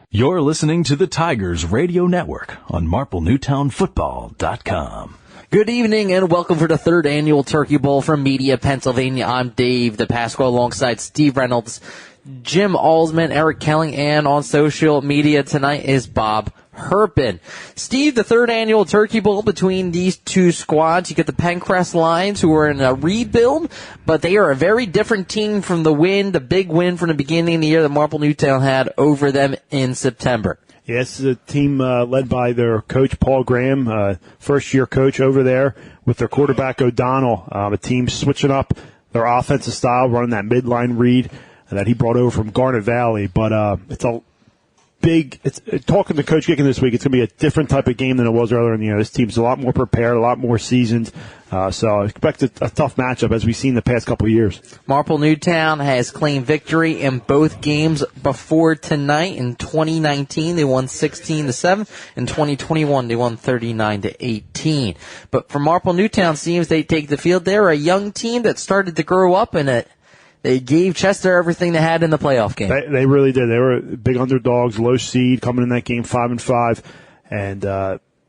You're listening to the Tigers Radio Network on MarpleNewtownFootball.com. Good evening and welcome for the third annual Turkey Bowl from Media, Pennsylvania. I'm Dave DePasqua alongside Steve Reynolds, Jim Alsman, Eric Kelling, and on social media tonight is Bob Herpin. Steve, the third annual Turkey Bowl between these two squads. You get the Penncrest Lions, who are in a rebuild, but they are a very different team from the big win from the beginning of the year that Marple Newtown had over them in September. Yes, the team led by their coach, Paul Graham, first-year coach over there, with their quarterback, O'Donnell. A team switching up their offensive style, running that midline read that he brought over from Garnet Valley. But it's talking to Coach Gickin this week, it's going to be a different type of game than it was earlier in the year. This team's a lot more prepared, a lot more seasoned. So I expect a tough matchup as we've seen the past couple of years. Marple Newtown has claimed victory in both games before tonight. In 2019, they won 16-7. In 2021, they won 39-18. But for Marple Newtown, seems they take the field. They're a young team that started to grow up in it. They gave Chester everything they had in the playoff game. They really did. They were big underdogs, low seed, coming in that game 5-5. And,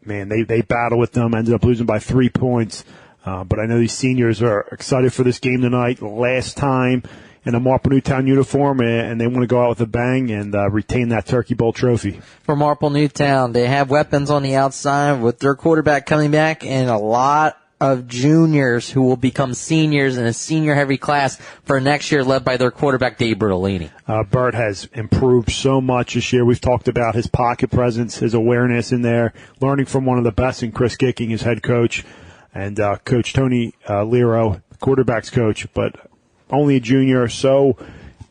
man, they battled with them, ended up losing by 3 points. But I know these seniors are excited for this game tonight. Last time in a Marple Newtown uniform, and they want to go out with a bang and retain that Turkey Bowl trophy. For Marple Newtown, they have weapons on the outside with their quarterback coming back and a lot of juniors who will become seniors in a senior-heavy class for next year, led by their quarterback, Dave Bertolini. Bert has improved so much this year. We've talked about his pocket presence, his awareness in there, learning from one of the best in Chris Gicking, his head coach, and Coach Tony Lero, quarterback's coach, but only a junior. So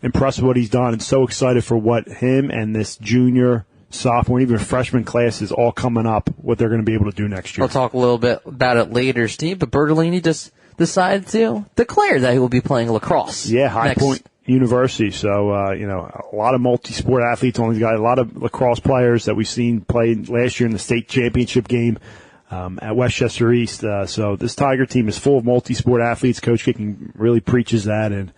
impressed with what he's done and so excited for what him and this junior, sophomore, even freshman class is all coming up, what they're going to be able to do next year. We'll talk a little bit about it later, Steve, but Bertolini just decided to declare that he will be playing lacrosse. Yeah, High Point University. So, a lot of multi-sport athletes. Only got a lot of lacrosse players that we've seen play last year in the state championship game at Westchester East. So this Tiger team is full of multi-sport athletes. Coach Gicking really preaches that, and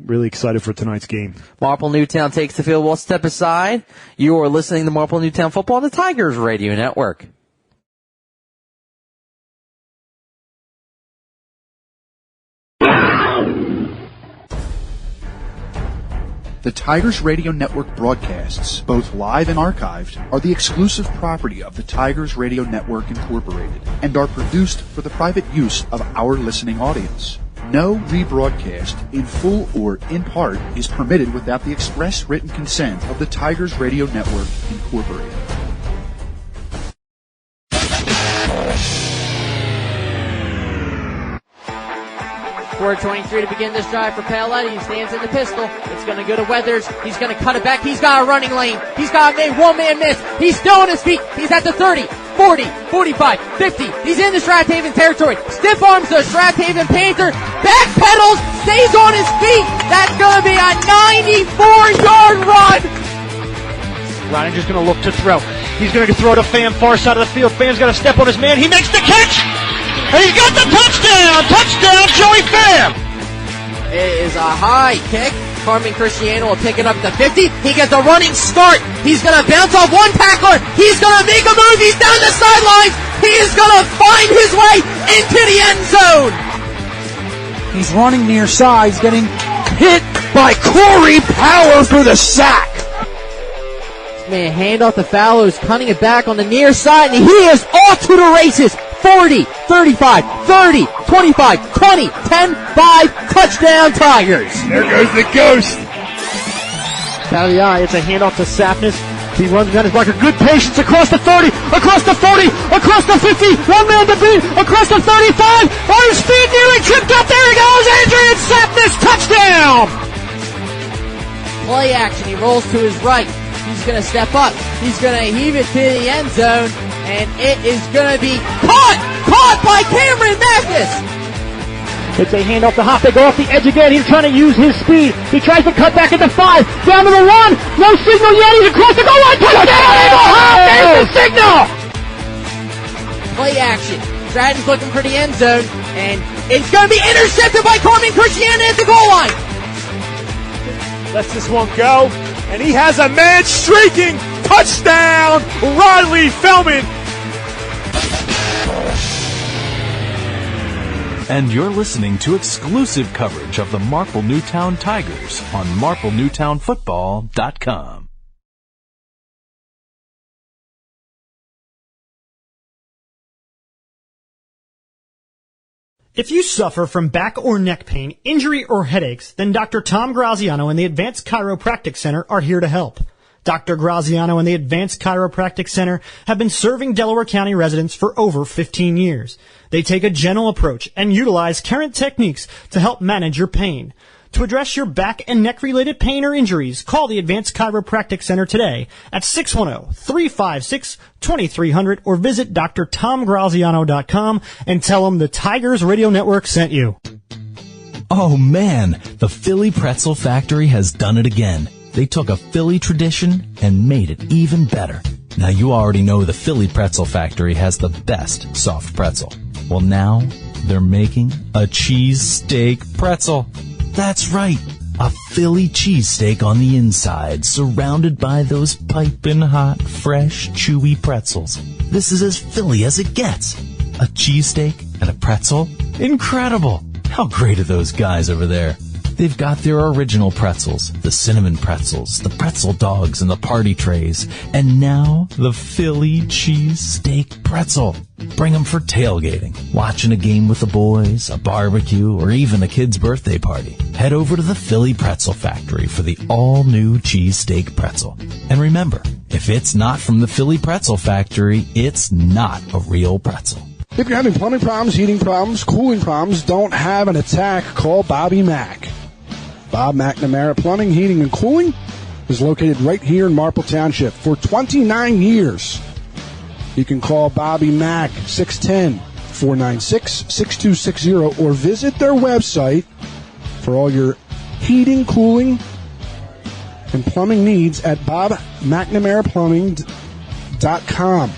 really excited for tonight's game. Marple Newtown takes the field. We'll step aside. You are listening to Marple Newtown Football on the Tigers Radio Network. The Tigers Radio Network broadcasts, both live and archived, are the exclusive property of the Tigers Radio Network Incorporated and are produced for the private use of our listening audience. No rebroadcast, in full or in part, is permitted without the express written consent of the Tigers Radio Network Incorporated. 4:23 to begin this drive for Paoletti. He stands in the pistol. It's going to go to Weathers. He's going to cut it back. He's got a running lane. He's got a one-man miss. He's still on his feet. He's at the 30, 40, 45, 50. He's in the Strathaven territory. Stiff arms the Strathaven Panther. Backpedals. Stays on his feet. That's going to be a 94-yard run. Reininger's going to look to throw. He's going to throw to Pham, far side of the field. Pham's got to step on his man. He makes the catch. And he's got the touchdown! Touchdown, Joey Pham! It is a high kick. Carmen Cristiano will pick it up to 50. He gets a running start. He's going to bounce off one tackler. He's going to make a move. He's down the sidelines. He is going to find his way into the end zone. He's running near side. He's getting hit by Corey Power for the sack. Man, hand off to Fallows, cutting it back on the near side, and he is off to the races. 40, 35, 30, 25, 20, 10, 5, touchdown Tigers. There goes the ghost. It's a handoff to Sapness. He runs down his blocker. Good patience across the 30, across the 40, across the 50. One man to beat, across the 35. On his feet, nearly tripped up. There he goes. Adrian Sapness, touchdown. Play action. He rolls to his right. He's going to step up. He's going to heave it to the end zone. And it is going to be caught by Cameron Mathis. It's a handoff to Hop. They go off the edge again. He's trying to use his speed. He tries to cut back at the 5. Down to the 1. No signal yet. He's across the goal line. Touchdown, Eagle Hop. There's the signal. Play action. Stratton's looking for the end zone. And it's going to be intercepted by Carmen Cristiano at the goal line. Lets this one go. And he has a man streaking. Touchdown, Riley Feldman. And you're listening to exclusive coverage of the Marple Newtown Tigers on MarpleNewtownFootball.com. If you suffer from back or neck pain, injury, or headaches, then Dr. Tom Graziano and the Advanced Chiropractic Center are here to help. Dr. Graziano and the Advanced Chiropractic Center have been serving Delaware County residents for over 15 years. They take a gentle approach and utilize current techniques to help manage your pain. To address your back and neck-related pain or injuries, call the Advanced Chiropractic Center today at 610-356-2300 or visit drtomgraziano.com and tell them the Tigers Radio Network sent you. Oh man, the Philly Pretzel Factory has done it again. They took a Philly tradition and made it even better. Now you already know the Philly Pretzel Factory has the best soft pretzel. Well now, they're making a cheesesteak pretzel. That's right, a Philly cheesesteak on the inside, surrounded by those piping hot, fresh, chewy pretzels. This is as Philly as it gets. A cheesesteak and a pretzel? Incredible! How great are those guys over there? They've got their original pretzels, the cinnamon pretzels, the pretzel dogs, and the party trays. And now, the Philly cheesesteak pretzel. Bring them for tailgating, watching a game with the boys, a barbecue, or even a kid's birthday party. Head over to the Philly Pretzel Factory for the all-new cheesesteak pretzel. And remember, if it's not from the Philly Pretzel Factory, it's not a real pretzel. If you're having plumbing problems, heating problems, cooling problems, don't have an attack, call Bobby Mack. Bob McNamara Plumbing, Heating, and Cooling is located right here in Marple Township for 29 years. You can call Bobby Mack, 610-496-6260, or visit their website for all your heating, cooling, and plumbing needs at bobmcnamaraplumbing.com.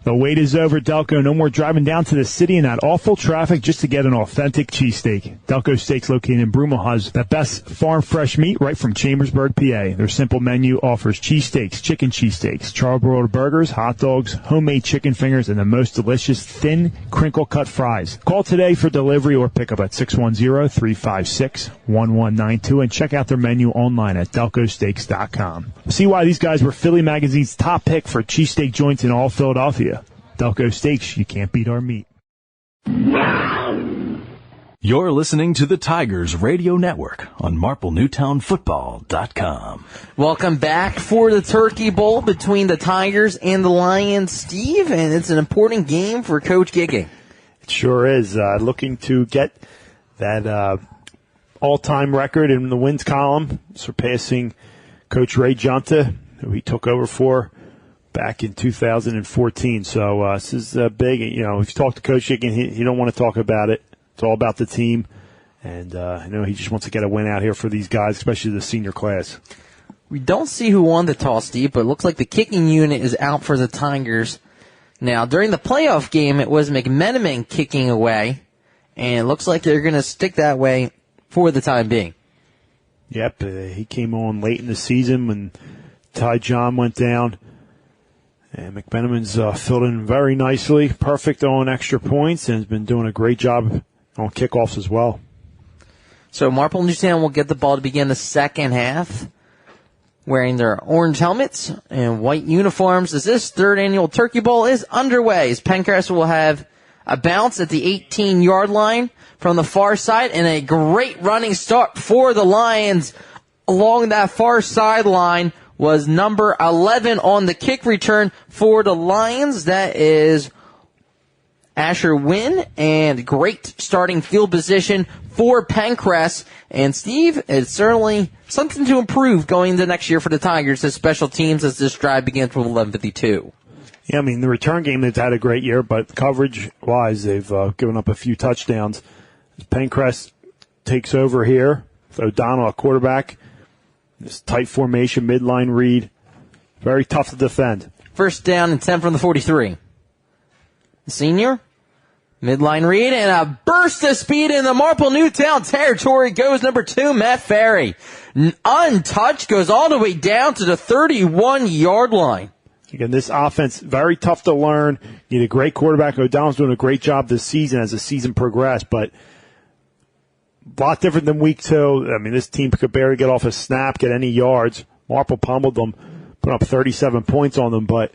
The wait is over, Delco. No more driving down to the city in that awful traffic just to get an authentic cheesesteak. Delco Steaks, located in Broomall, has the best farm fresh meat right from Chambersburg, PA. Their simple menu offers cheesesteaks, chicken cheesesteaks, charbroiled burgers, hot dogs, homemade chicken fingers, and the most delicious thin, crinkle-cut fries. Call today for delivery or pickup at 610-356-1192 and check out their menu online at delcosteaks.com. See why these guys were Philly Magazine's top pick for cheesesteak joints in all Philadelphia. Delco Steaks, you can't beat our meat. You're listening to the Tigers Radio Network on MarpleNewtownFootball.com. Welcome back for the Turkey Bowl between the Tigers and the Lions, Steve, and it's an important game for Coach Gigging. It sure is. Looking to get that all-time record in the wins column, surpassing Coach Ray Junta, who he took over for back in 2014. So this is big. You know, if you talk to Coach Gigging, he don't want to talk about it. It's all about the team. And I know he just wants to get a win out here for these guys, especially the senior class. We don't see who won the toss, Steve, but it looks like the kicking unit is out for the Tigers. Now, during the playoff game, it was McMenamin kicking away, and it looks like they're going to stick that way for the time being. Yep, he came on late in the season when Ty John went down. And McMenamin's filled in very nicely, perfect on extra points, and has been doing a great job on kickoffs as well. So Marple Newtown will get the ball to begin the second half, wearing their orange helmets and white uniforms as this third annual Turkey Bowl is underway. As Penncrest will have a bounce at the 18-yard line from the far side and a great running start for the Lions along that far sideline. Was number 11 on the kick return for the Lions. That is Asher Wynn, and great starting field position for Penncrest. And Steve, it's certainly something to improve going into next year for the Tigers as special teams as this drive begins with 11:52. Yeah, I mean, the return game, they've had a great year, but coverage-wise, they've given up a few touchdowns. Penncrest takes over here with O'Donnell at quarterback. This tight formation, midline read. Very tough to defend. First down and 10 from the 43. The senior Midline read and a burst of speed in the Marple Newtown territory goes number 2, Matt Ferry. Untouched, goes all the way down to the 31-yard line. Again, this offense, very tough to learn. You need a great quarterback. O'Donnell's doing a great job this season as the season progressed, but a lot different than week 2. I mean, this team could barely get off a snap, get any yards. Marple pummeled them, put up 37 points on them, but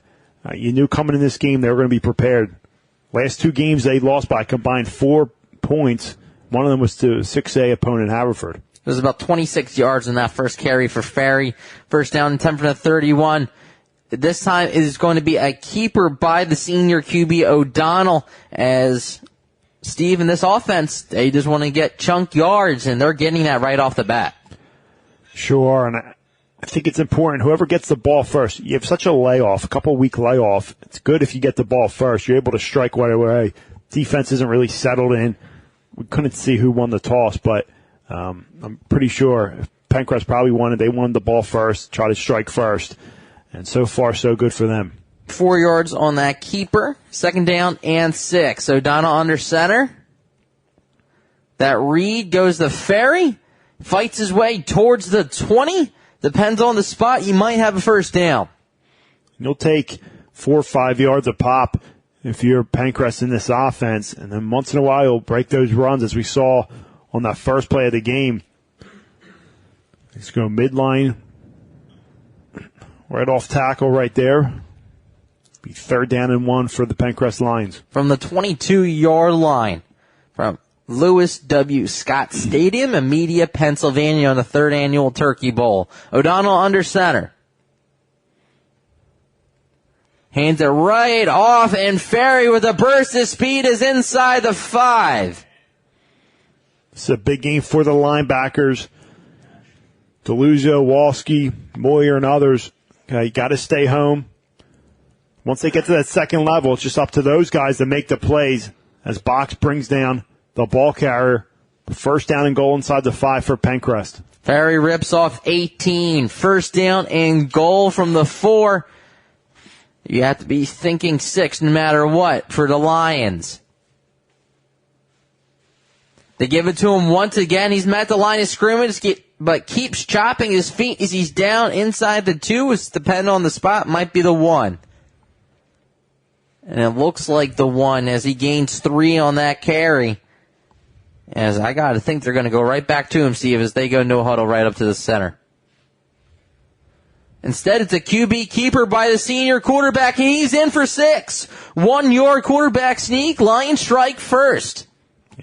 you knew coming in this game they were going to be prepared. Last 2 games they lost by a combined 4 points. One of them was to 6A opponent Haverford. There's about 26 yards in that first carry for Ferry. First down and 10 from the 31. This time it is going to be a keeper by the senior QB O'Donnell, as Steve, in this offense, they just want to get chunk yards, and they're getting that right off the bat. Sure, and I think it's important. Whoever gets the ball first, you have such a layoff, a couple-week layoff. It's good if you get the ball first. You're able to strike right away. Defense isn't really settled in. We couldn't see who won the toss, but I'm pretty sure Penncrest probably they wanted the ball first, try to strike first. And so far, so good for them. 4 yards on that keeper. Second down and 6. O'Donnell under center. That read goes to Ferry. Fights his way towards the 20. Depends on the spot. You might have a first down. You'll take 4 or 5 yards a pop if you're Penncrest in this offense. And then once in a while, you'll break those runs as we saw on that first play of the game. Let's go midline. Right off tackle right there. Be 3rd down and 1 for the Penncrest Lions. From the 22-yard line from Lewis W. Scott Stadium in Media, Pennsylvania on the 3rd annual Turkey Bowl. O'Donnell under center. Hands it right off, and Ferry with a burst of speed is inside the 5. It's a big game for the linebackers. DeLuzio, Walski, Moyer, and others. You got to stay home. Once they get to that second level, it's just up to those guys to make the plays as Box brings down the ball carrier. First down and goal inside the 5 for Penncrest. Ferry rips off 18. First down and goal from the 4. You have to be thinking 6 no matter what for the Lions. They give it to him once again. He's met the line of scrimmage, but keeps chopping his feet as he's down inside the 2. It's depending on the spot. Might be the 1. And it looks like the 1 as he gains 3 on that carry. As I got to think they're going to go right back to him, Steve, as they go no huddle right up to the center. Instead, it's a QB keeper by the senior quarterback. He's in for 6. 1-yard quarterback sneak. Lions strike first.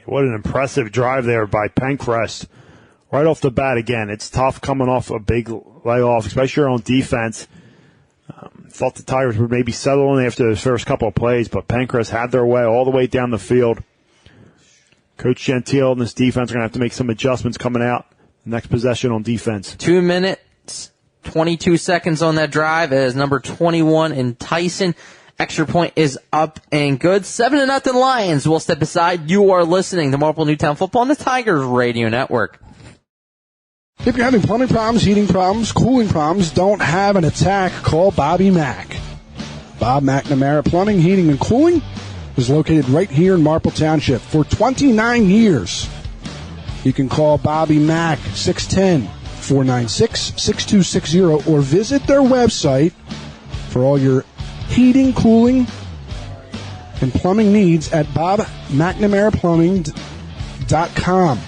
What an impressive drive there by Penncrest. Right off the bat again. It's tough coming off a big layoff, especially on defense. Thought the Tigers would maybe settle in after those first couple of plays, but Penncrest had their way all the way down the field. Coach Gentile and this defense are going to have to make some adjustments coming out the next possession on defense. 2 minutes, 22 seconds on that drive as number 21 in Tyson. Extra point is up and good. 7-0 Lions. We'll step aside. You are listening to Marple Newtown Football on the Tigers Radio Network. If you're having plumbing problems, heating problems, cooling problems, don't have an attack, call Bobby Mack. Bob McNamara Plumbing, Heating, and Cooling is located right here in Marple Township for 29 years. You can call Bobby Mack, 610-496-6260, or visit their website for all your heating, cooling, and plumbing needs at bobmcnamaraplumbing.com.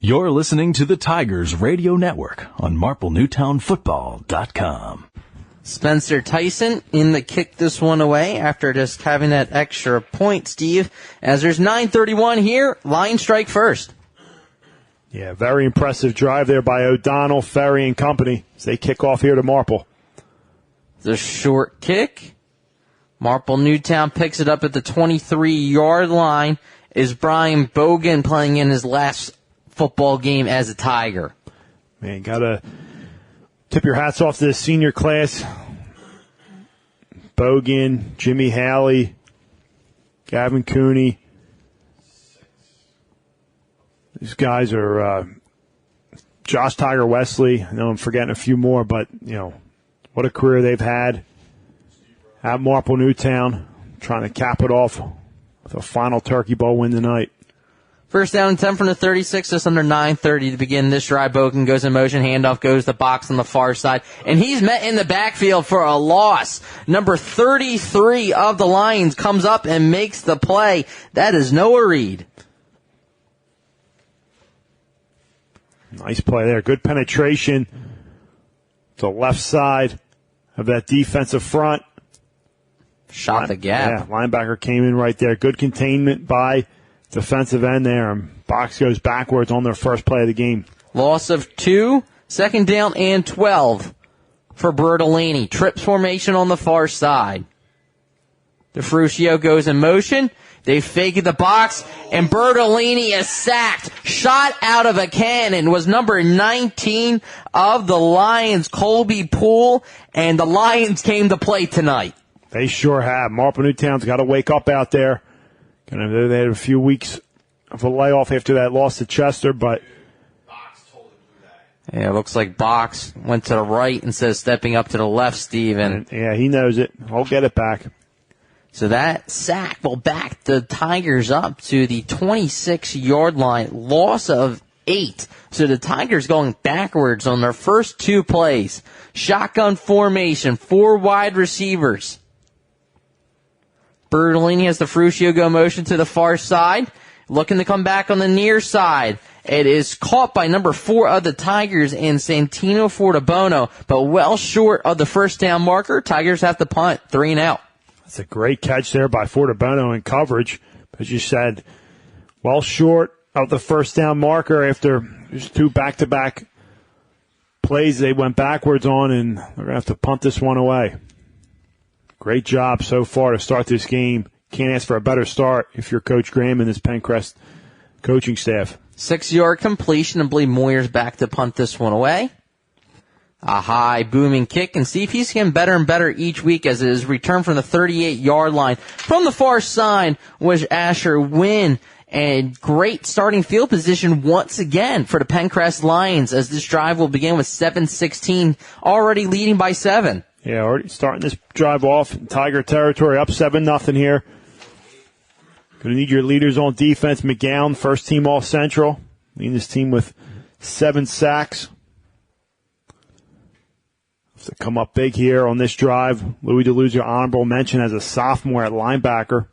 You're listening to the Tigers Radio Network on MarpleNewtownFootball.com. Spencer Tyson in the kick this one away after just having that extra point, Steve. As there's 9:31 here, Lions strike first. Yeah, very impressive drive there by O'Donnell, Ferry, and company as they kick off here to Marple. The short kick. Marple Newtown picks it up at the 23-yard line. Is Brian Bogan playing in his last football game as a Tiger? Man, gotta tip your hats off to this senior class. Bogan, Jimmy Halley, Gavin Cooney. These guys are Josh Tiger Wesley. I know I'm forgetting a few more, but, you know, what a career they've had at Marple Newtown. trying to cap it off with a final Turkey Bowl win tonight. First down and 10 from the 36, just under 9:30 to begin this drive. Bogan goes in motion, handoff goes the box on the far side, and he's met in the backfield for a loss. Number 33 of the Lions comes up and makes the play. That is Noah Reed. Nice play there. Good penetration to the left side of that defensive front. Shot the gap. Yeah, linebacker came in right there. Good containment by defensive end there. And box goes backwards on their first play of the game. Loss of 2, second down and 12 for Bertolini. Trips formation on the far side. DeFrucio goes in motion. They fake the box, and Bertolini is sacked. Shot out of a cannon was number 19 of the Lions, Colby Poole, and the Lions came to play tonight. They sure have. Marple Newtown's got to wake up out there. They had a few weeks of a layoff after that loss to Chester, but yeah, it looks like Box went to the right instead of stepping up to the left, Steven. Yeah, he knows it. He'll get it back. So that sack will back the Tigers up to the 26-yard line. Loss of 8. So the Tigers going backwards on their first 2 plays. Shotgun formation, 4 wide receivers. Bertolini has the Fruscio go motion to the far side. Looking to come back on the near side. It is caught by number 4 of the Tigers in Santino Fortabono, but well short of the first down marker. Tigers have to punt, 3 and out. That's a great catch there by Fortabono in coverage. As you said, well short of the first down marker after just 2 back-to-back plays they went backwards on, and they're going to have to punt this one away. Great job so far to start this game. Can't ask for a better start if you're Coach Graham and this Penncrest coaching staff. 6-yard completion. I believe Moyer's back to punt this one away. A high booming kick, and see if he's getting better and better each week as his return from the 38-yard line. From the far side was Asher Wynn, and great starting field position once again for the Penncrest Lions as this drive will begin with 7:16, already leading by 7. Yeah, already starting this drive off in Tiger territory, up 7-0 here. Going to need your leaders on defense. McGowan, first team All-Central, leading this team with 7 sacks. To come up big here on this drive. Louis DeLuzio, honorable mention as a sophomore at linebacker.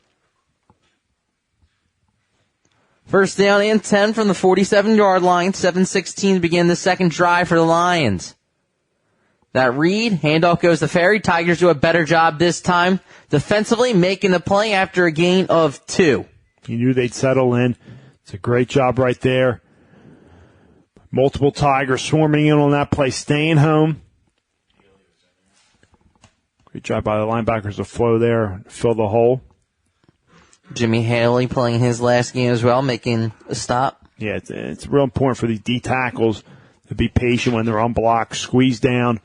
First down and 10 from the 47-yard line. 7:16 to begin the second drive for the Lions. That read, handoff goes to Ferry. Tigers do a better job this time defensively, making the play after a gain of 2. You knew they'd settle in. It's a great job right there. Multiple Tigers swarming in on that play, staying home. Great job by the linebackers to flow there, fill the hole. Jimmy Haley playing his last game as well, making a stop. Yeah, it's real important for these D tackles to be patient when they're unblocked, squeeze down,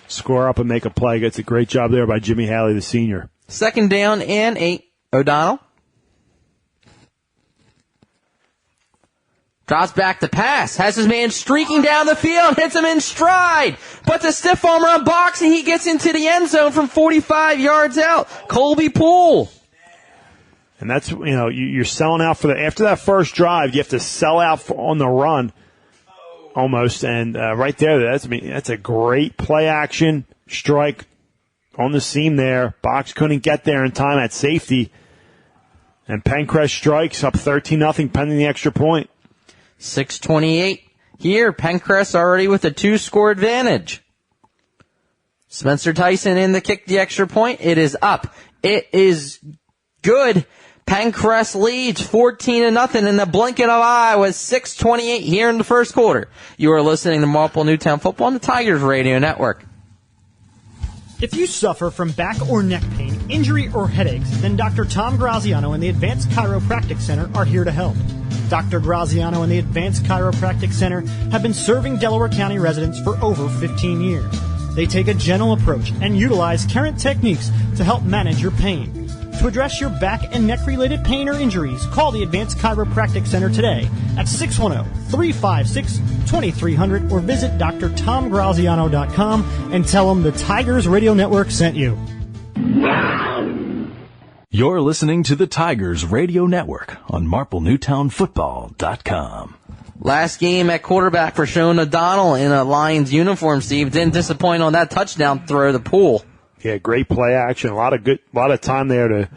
score up, and make a play. It's a great job there by Jimmy Haley, the senior. Second down and 8. O'Donnell drops back to pass, has his man streaking down the field, hits him in stride, puts a stiff arm on Box, and he gets into the end zone from 45 yards out. Colby Poole. And that's, you're selling out for after that first drive, you have to sell out on the run almost. And right there, that's a great play action strike on the seam there. Box couldn't get there in time at safety. And Penncrest strikes up 13-0 pending the extra point. 6:28 here. Penncrest already with a 2-score advantage. Spencer Tyson in the kick, the extra point. It is up. It is good. Penncrest leads 14-0 in the blink of an eye with 6:28 here in the first quarter. You are listening to Marple Newtown Football on the Tigers Radio Network. If you suffer from back or neck pain, injury, or headaches, then Dr. Tom Graziano and the Advanced Chiropractic Center are here to help. Dr. Graziano and the Advanced Chiropractic Center have been serving Delaware County residents for over 15 years. They take a gentle approach and utilize current techniques to help manage your pain. To address your back and neck-related pain or injuries, call the Advanced Chiropractic Center today at 610-356-2300 or visit drtomgraziano.com and tell them the Tigers Radio Network sent you. You're listening to the Tigers Radio Network on MarpleNewtownFootball.com. Last game at quarterback for Sean O'Donnell in a Lions uniform, Steve. Didn't disappoint on that touchdown throw to Poole. Yeah, great play action. A lot of time there to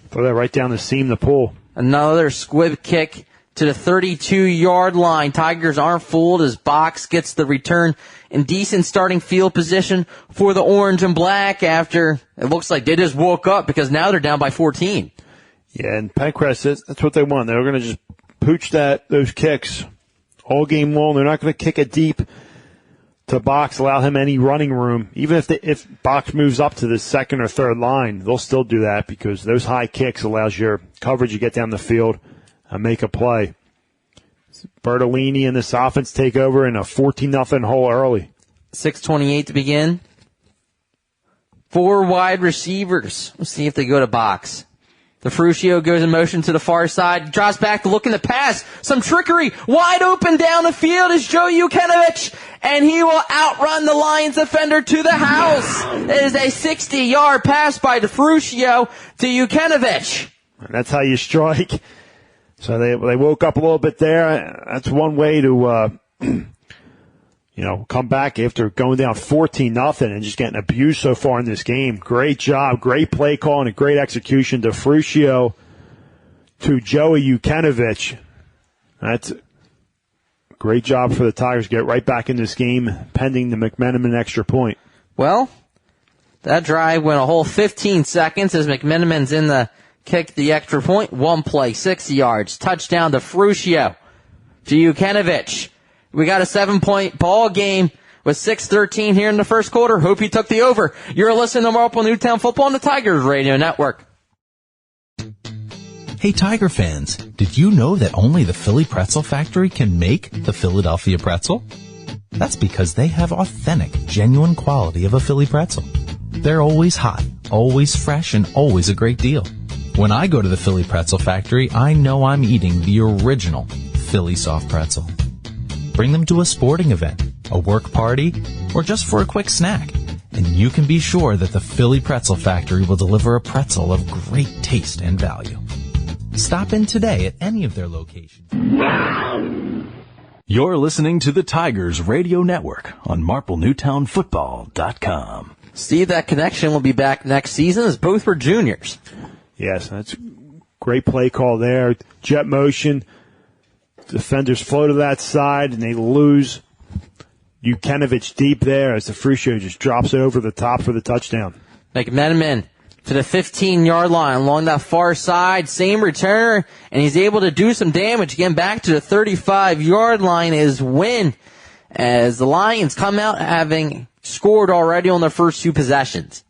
throw that right down the seam to Poole. Another squib kick to the 32-yard line. Tigers aren't fooled as Box gets the return in decent starting field position for the orange and black after it looks like they just woke up because now they're down by 14. Yeah, and Penncrest, that's what they want. They're going to just pooch those kicks all game long. They're not going to kick it deep to Box, allow him any running room. Even if Box moves up to the second or third line, they'll still do that because those high kicks allows your coverage to get down the field and make a play. Bertolini and this offense take over in a 14-0 hole early. 6:28 to begin. 4 wide receivers. Let's see if they go to Box. DeFrucio goes in motion to the far side, drops back to look in the pass. Some trickery. Wide open down the field is Joe Jukinovich, and he will outrun the Lions defender to the house. It is a 60-yard pass by DeFrucio to Jukinovich. And that's how you strike. So they woke up a little bit there. That's one way to, come back after going down 14-0 and just getting abused so far in this game. Great job, great play call, and a great execution. DeFrucio to Joey Jukinovich. That's a great job for the Tigers. Get right back in this game, pending the McMenamin extra point. Well, that drive went a whole 15 seconds as McMenamin's in the kick the extra point. 1 play, 60 yards. Touchdown to Frucio. To Jukinovich. We got a 7-point ball game with 6:13 here in the first quarter. Hope you took the over. You're listening to Marple Newtown Football on the Tigers Radio Network. Hey, Tiger fans, did you know that only the Philly Pretzel Factory can make the Philadelphia pretzel? That's because they have authentic, genuine quality of a Philly pretzel. They're always hot, always fresh, and always a great deal. When I go to the Philly Pretzel Factory, I know I'm eating the original Philly soft pretzel. Bring them to a sporting event, a work party, or just for a quick snack, and you can be sure that the Philly Pretzel Factory will deliver a pretzel of great taste and value. Stop in today at any of their locations. You're listening to the Tigers Radio Network on MarpleNewtownFootball.com. Steve, that connection will be back next season as both were juniors. Yes, that's great play call there. Jet motion. Defenders flow to that side, and they lose Jukinovich deep there as DeFrucio just drops it over the top for the touchdown. McMenamin to the 15-yard line along that far side. Same returner, and he's able to do some damage. Getting back to the 35-yard line is win as the Lions come out having scored already on their first 2 possessions.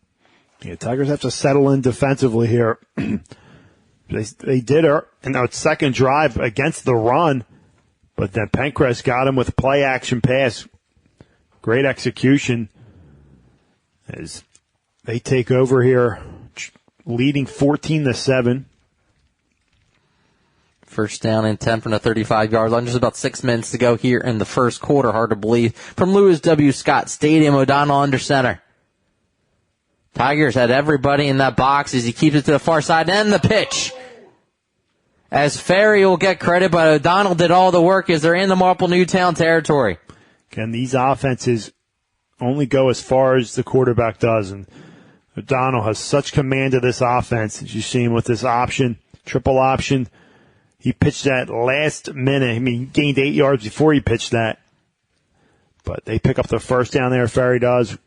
Yeah, Tigers have to settle in defensively here. They did in their second drive against the run, but then Penncrest got him with a play-action pass. Great execution as they take over here, leading 14-7. First down and 10 from the 35-yard line. Just about 6 minutes to go here in the first quarter. Hard to believe. From Lewis W. Scott Stadium, O'Donnell under center. Tigers had everybody in that box as he keeps it to the far side and the pitch. As Ferry will get credit, but O'Donnell did all the work as they're in the Marple Newtown territory. Again, these offenses only go as far as the quarterback does, and O'Donnell has such command of this offense. As you see him with this option, triple option. He pitched that last minute. I mean, he gained 8 yards before he pitched that. But they pick up the first down there, Ferry does.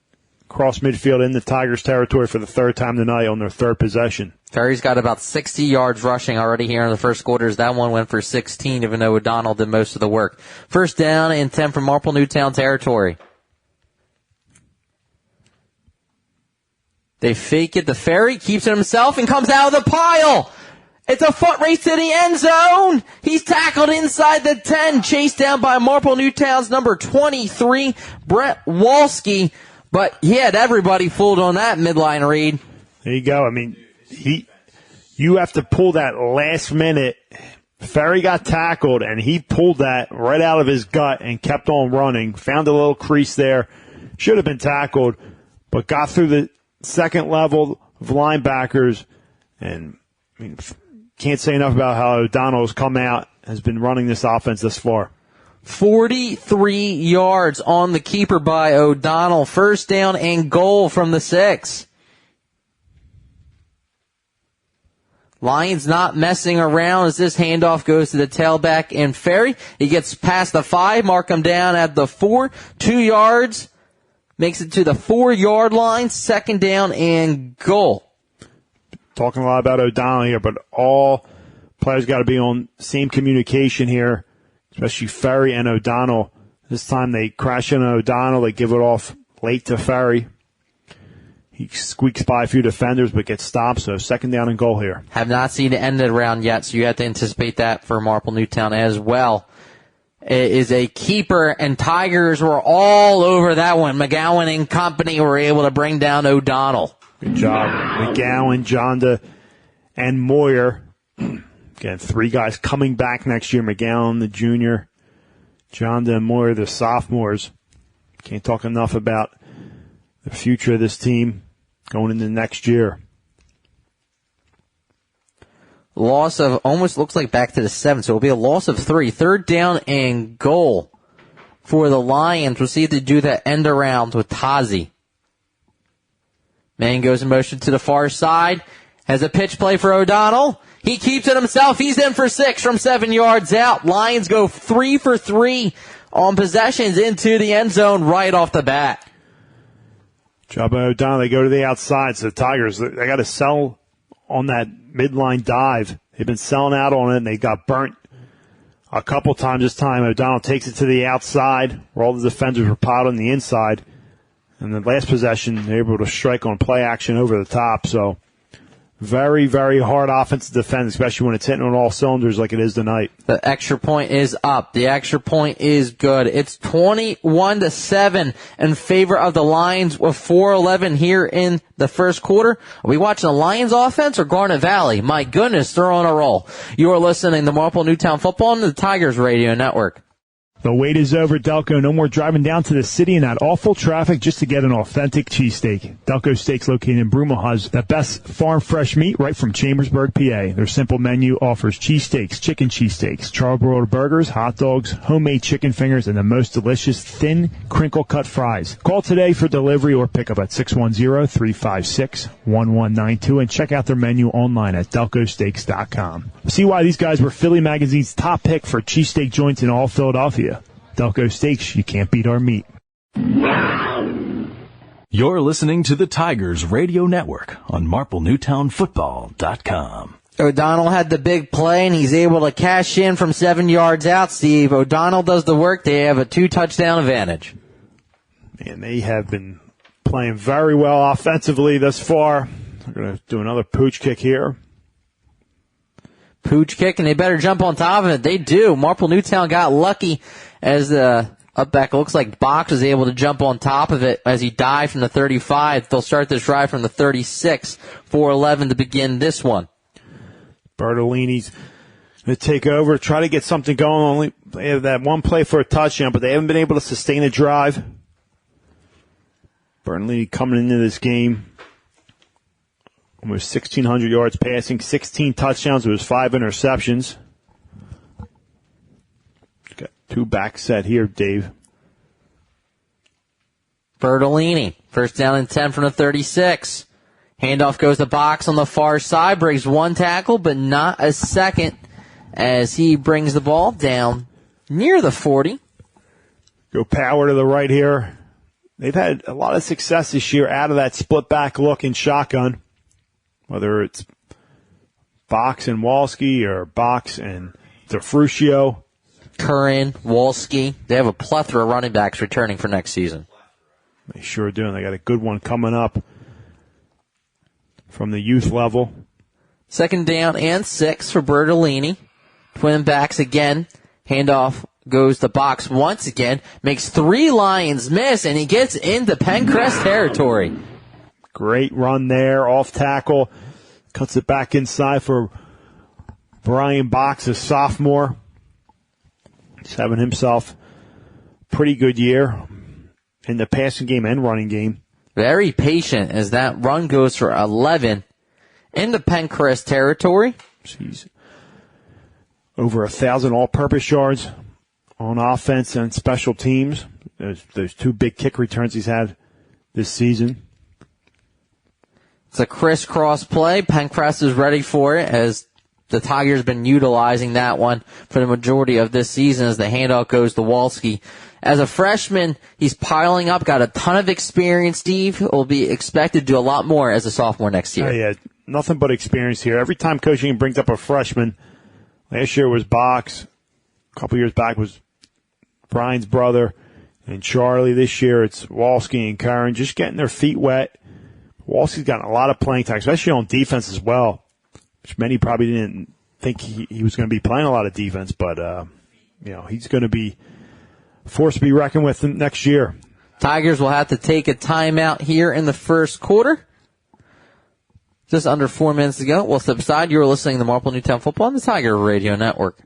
Cross midfield in the Tigers' territory for the third time tonight on their third possession. Ferry's got about 60 yards rushing already here in the first quarters. That one went for 16, even though O'Donnell did most of the work. First down and 10 from Marple Newtown territory. They fake it. The Ferry keeps it himself and comes out of the pile. It's a foot race to the end zone. He's tackled inside the 10, chased down by Marple Newtown's number 23, Brett Walski. But he had everybody fooled on that midline read. There you go. I mean, you have to pull that last minute. Ferry got tackled, and he pulled that right out of his gut and kept on running. Found a little crease there. Should have been tackled, but got through the second level of linebackers and can't say enough about how O'Donnell's come out, has been running this offense thus far. 43 yards on the keeper by O'Donnell. First down and goal from the 6. Lions not messing around as this handoff goes to the tailback and Ferry. He gets past the 5, mark him down at the 4, 2 yards, makes it to the 4-yard line, second down and goal. Talking a lot about O'Donnell here, but all players got to be on same communication here, especially Ferry and O'Donnell. This time they crash in on O'Donnell, they give it off late to Ferry. He squeaks by a few defenders, but gets stopped, so second down and goal here. Have not seen the end of the round yet, so you have to anticipate that for Marple Newtown as well. It is a keeper, and Tigers were all over that one. McGowan and company were able to bring down O'Donnell. Good job. McGowan, Jonda, and Moyer. Again, 3 guys coming back next year. McGowan, the junior. Jonda and Moyer, the sophomores. Can't talk enough about the future of this team going into next year. Loss of, almost looks like back to the 7, so it'll be a loss of 3. Third down and goal for the Lions. We'll see if they do that end around with Tazi. Man goes in motion to the far side. Has a pitch play for O'Donnell. He keeps it himself. He's in for 6 from 7 yards out. Lions go 3 for 3 on possessions into the end zone right off the bat. Job by O'Donnell. They go to the outside. So the Tigers, they got to sell on that midline dive. They've been selling out on it, and they got burnt a couple times this time. O'Donnell takes it to the outside where all the defenders were piled on the inside. And the last possession, they're able to strike on play action over the top. So very, very hard offense to defend, especially when it's hitting on all cylinders like it is tonight. The extra point is up. The extra point is good. It's 21-7 in favor of the Lions with 4:11 here in the first quarter. Are we watching the Lions offense or Garnet Valley? My goodness, they're on a roll. You are listening to Marple Newtown Football on the Tigers Radio Network. The wait is over, Delco. No more driving down to the city in that awful traffic just to get an authentic cheesesteak. Delco Steaks, located in Broomall, has the best farm fresh meat right from Chambersburg, PA. Their simple menu offers cheesesteaks, chicken cheesesteaks, charbroiled burgers, hot dogs, homemade chicken fingers, and the most delicious thin, crinkle-cut fries. Call today for delivery or pickup at 610-356-1192 and check out their menu online at delcosteaks.com. See why these guys were Philly Magazine's top pick for cheesesteak joints in all Philadelphia. Delco Steaks, you can't beat our meat. You're listening to the Tigers Radio Network on MarpleNewtownFootball.com. O'Donnell had the big play, and he's able to cash in from 7 yards out, Steve. O'Donnell does the work. They have a 2-touchdown advantage. Man, they have been playing very well offensively thus far. They're going to do another pooch kick here. Pooch kick, and they better jump on top of it. They do. Marple Newtown got lucky as the up back. It looks like Box was able to jump on top of it as he dived from the 35. They'll start this drive from the 36, 4:11 to begin this one. Bertolini's going to take over, try to get something going. They have that one play for a touchdown, but they haven't been able to sustain a drive. Bertolini coming into this game almost 1,600 yards passing, 16 touchdowns. It was 5 interceptions. Got 2 back set here, Dave. Bertolini, first down and 10 from the 36. Handoff goes to Box on the far side, breaks 1 tackle, but not a second as he brings the ball down near the 40. Go power to the right here. They've had a lot of success this year out of that split back look in shotgun. Whether it's Box and Walski or Box and DeFrucio. Curran, Walski. They have a plethora of running backs returning for next season. They sure do. And they got a good one coming up from the youth level. Second down and 6 for Bertolini. Twin backs again. Handoff goes to Box once again. Makes 3 Lions miss, and he gets into Penncrest territory. Great run there, off tackle. Cuts it back inside for Brian Box, a sophomore. He's having himself a pretty good year in the passing game and running game. Very patient as that run goes for 11. into Penncrest territory. Jeez. Over 1,000 all-purpose yards on offense and special teams. Those 2 big kick returns he's had this season. It's a crisscross play. Penncrest is ready for it as the Tigers have been utilizing that one for the majority of this season as the handoff goes to Walski. As a freshman, he's piling up, got a ton of experience, Steve. Will be expected to do a lot more as a sophomore next year. Yeah, nothing but experience here. Every time coaching brings up a freshman, last year was Box, a couple years back was Brian's brother, and Charlie. This year it's Walski and Curran, just getting their feet wet. Walski's gotten a lot of playing time, especially on defense as well, which many probably didn't think he was going to be playing a lot of defense, but he's going to be a force to be reckoned with next year. Tigers will have to take a timeout here in the first quarter. Just under 4 minutes to go. We'll step aside. You're listening to Marple Newtown Football on the Tiger Radio Network.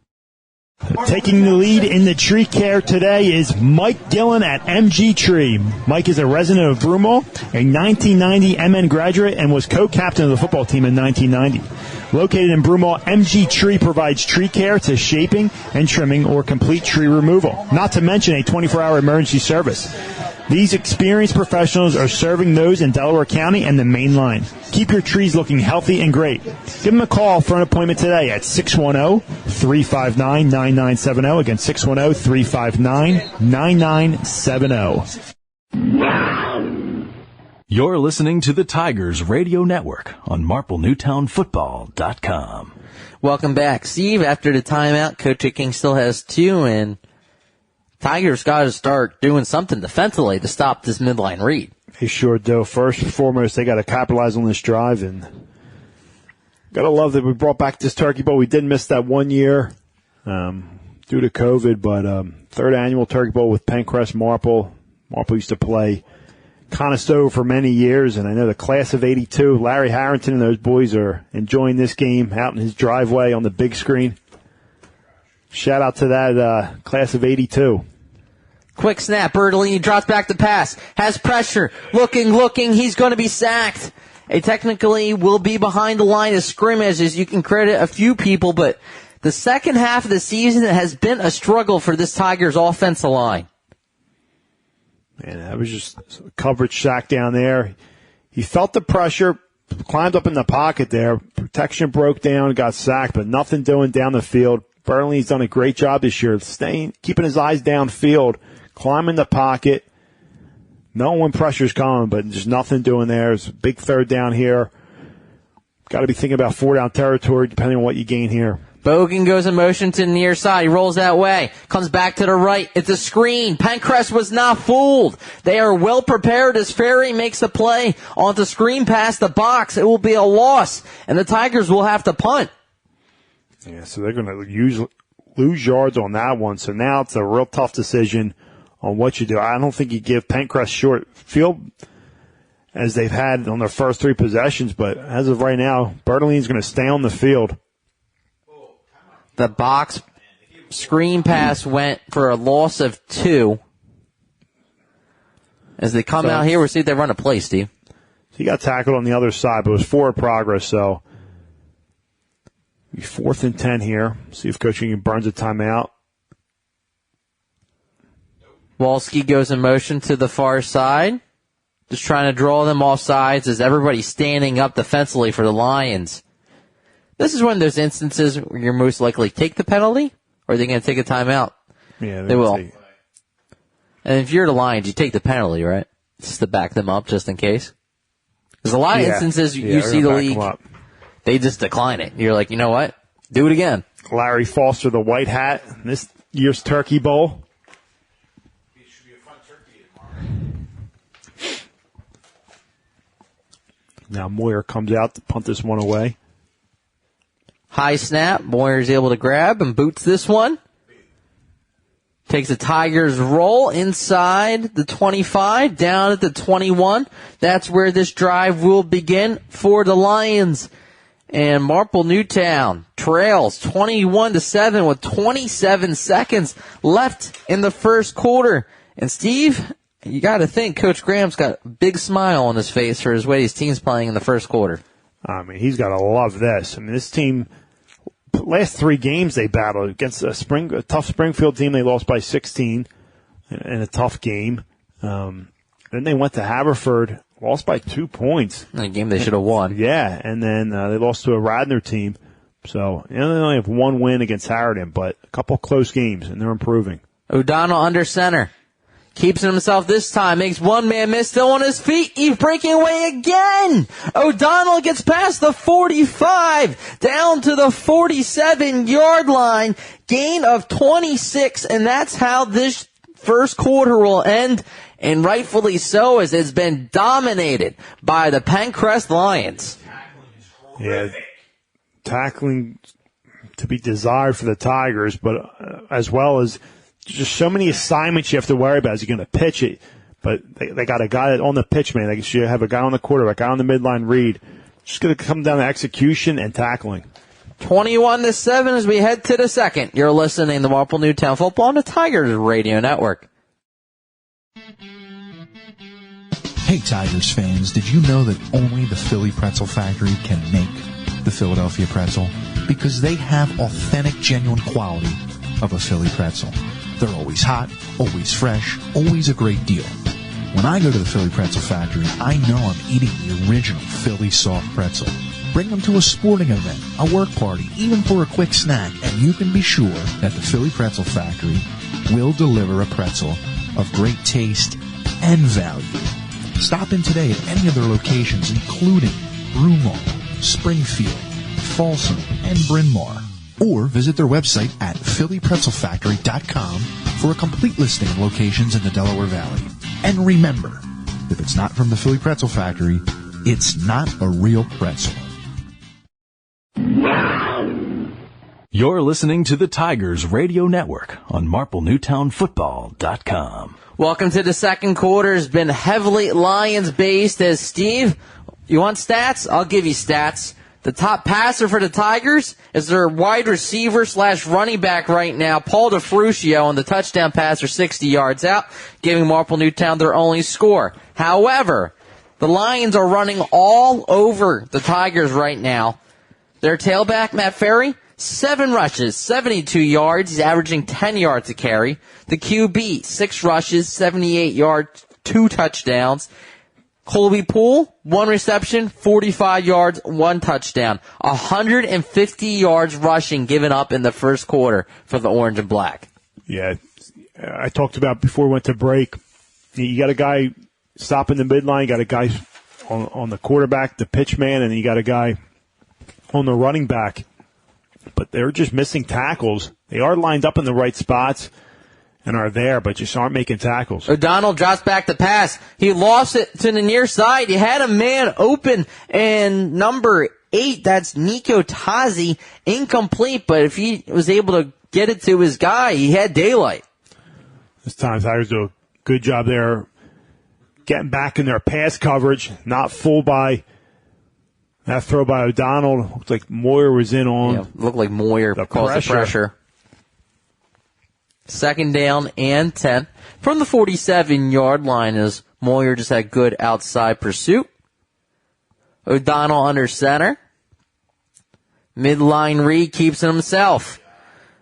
Taking the lead in the tree care today is Mike Gillen at MG Tree. Mike is a resident of Broomall, a 1990 MN graduate, and was co-captain of the football team in 1990. Located in Broomall, MG Tree provides tree care to shaping and trimming or complete tree removal, not to mention a 24-hour emergency service. These experienced professionals are serving those in Delaware County and the main line. Keep your trees looking healthy and great. Give them a call for an appointment today at 610-359-9970. Again, 610-359-9970. You're listening to the Tigers Radio Network on MarpleNewtownFootball.com. Welcome back. Steve, after the timeout, Coach King still has 2, and Tigers got to start doing something defensively to stop this midline read. They sure do. First and foremost, they got to capitalize on this drive, and got to love that we brought back this Turkey Bowl. We did miss that 1 year due to COVID, but third annual Turkey Bowl with Penncrest Marple. Marple used to play Conestoga for many years, and I know the class of 82, Larry Harrington and those boys are enjoying this game out in his driveway on the big screen. Shout out to that class of 82. Quick snap. Bertolini drops back to pass. Has pressure. Looking. He's going to be sacked. He technically will be behind the line of scrimmage, as you can credit a few people, but the second half of the season has been a struggle for this Tigers offensive line. Man, that was just a coverage sack down there. He felt the pressure, climbed up in the pocket there. Protection broke down, got sacked, but nothing doing down the field. Bertolini's done a great job this year, keeping his eyes downfield, climbing the pocket, knowing when pressure's coming, but just nothing doing there. It's a big third down here. Got to be thinking about 4-down territory, depending on what you gain here. Bogan goes in motion to the near side. He rolls that way. Comes back to the right. It's a screen. Penncrest was not fooled. They are well prepared as Ferry makes the play on the screen past the box. It will be a loss, and the Tigers will have to punt. Yeah, so they're going to lose yards on that one. So now it's a real tough decision on what you do. I don't think you give Penncrest short field as they've had on their first 3 possessions, but as of right now, Bertolini's going to stay on the field. The box screen pass went for a loss of 2. As they come out here, we'll see if they run a play, Steve. He got tackled on the other side, but it was forward progress, so 4th and 10 here. See if Coach King burns a timeout. Walski goes in motion to the far side. Just trying to draw them off sides as everybody's standing up defensively for the Lions. This is one of those instances where you're most likely to take the penalty, or are they going to take a timeout? Yeah, they will. And if you're the Lions, you take the penalty, right? Just to back them up, just in case. There's a lot of instances you see the league, they just decline it. You're like, you know what? Do it again. Larry Foster, the white hat, this year's Turkey Bowl. It should be a fun turkey Now tomorrow. Moyer comes out to punt this one away. High snap. Moyer's able to grab and boots this one. Takes a Tigers roll inside the 25, down at the 21. That's where this drive will begin for the Lions. And Marple Newtown trails 21-7 with 27 seconds left in the first quarter. And Steve, you got to think Coach Graham's got a big smile on his face for his way his team's playing in the first quarter. I mean, he's got to love this. I mean, this team, last 3 games they battled against a tough Springfield team. They lost by 16 in a tough game. Then they went to Haverford, lost by 2 points. In a game they should have won. Yeah, and then they lost to a Radnor team. So, they only have 1 win against Harridan, but a couple close games, and they're improving. O'Donnell under center. Keeps it himself this time. Makes one man miss. Still on his feet. He's breaking away again. O'Donnell gets past the 45. Down to the 47-yard line. Gain of 26. And that's how this first quarter will end. And rightfully so, as it's been dominated by the Penncrest Lions. Yeah, tackling to be desired for the Tigers, but as well as just so many assignments you have to worry about. Is he going to pitch it? But they got a guy on the pitch, man. They should have a guy on the quarterback, a guy on the midline read. Just going to come down to execution and tackling. 21-7 as we head to the second. You're listening to Marple Newtown Football on the Tigers Radio Network. Hey Tigers fans, did you know that only the Philly Pretzel Factory can make the Philadelphia pretzel? Because they have authentic, genuine quality of a Philly pretzel. They're always hot, always fresh, always a great deal. When I go to the Philly Pretzel Factory, I know I'm eating the original Philly soft pretzel. Bring them to a sporting event, a work party, even for a quick snack, and you can be sure that the Philly Pretzel Factory will deliver a pretzel of great taste and value. Stop in today at any of their locations, including Broomall, Springfield, Folsom, and Bryn Mawr. Or visit their website at phillypretzelfactory.com for a complete listing of locations in the Delaware Valley. And remember, if it's not from the Philly Pretzel Factory, it's not a real pretzel. You're listening to the Tigers Radio Network on MarpleNewtownFootball.com. Welcome to the second quarter. It's been heavily Lions-based as Steve, you want stats? I'll give you stats. The top passer for the Tigers is their wide receiver / running back right now, Paul DeFrucio, on the touchdown pass for 60 yards out, giving Marple Newtown their only score. However, the Lions are running all over the Tigers right now. Their tailback, Matt Ferry, 7 rushes, 72 yards. He's averaging 10 yards a carry. The QB, 6 rushes, 78 yards, 2 touchdowns. Colby Poole, 1 reception, 45 yards, 1 touchdown. 150 yards rushing given up in the first quarter for the Orange and Black. Yeah, I talked about before we went to break. You got a guy stopping the midline, you got a guy on the quarterback, the pitch man, and you got a guy on the running back. But they're just missing tackles. They are lined up in the right spots and are there, but just aren't making tackles. O'Donnell drops back the pass. He lost it to the near side. He had a man open, and number 8, that's Nico Tazi, incomplete, but if he was able to get it to his guy, he had daylight. This time, Tigers do a good job there getting back in their pass coverage, not fooled by that throw by O'Donnell. Looked like Moyer was in on. Yeah, looked like Moyer caused the pressure. Second down and 10 from the 47-yard line as Moyer just had good outside pursuit. O'Donnell under center. Midline read keeps it himself.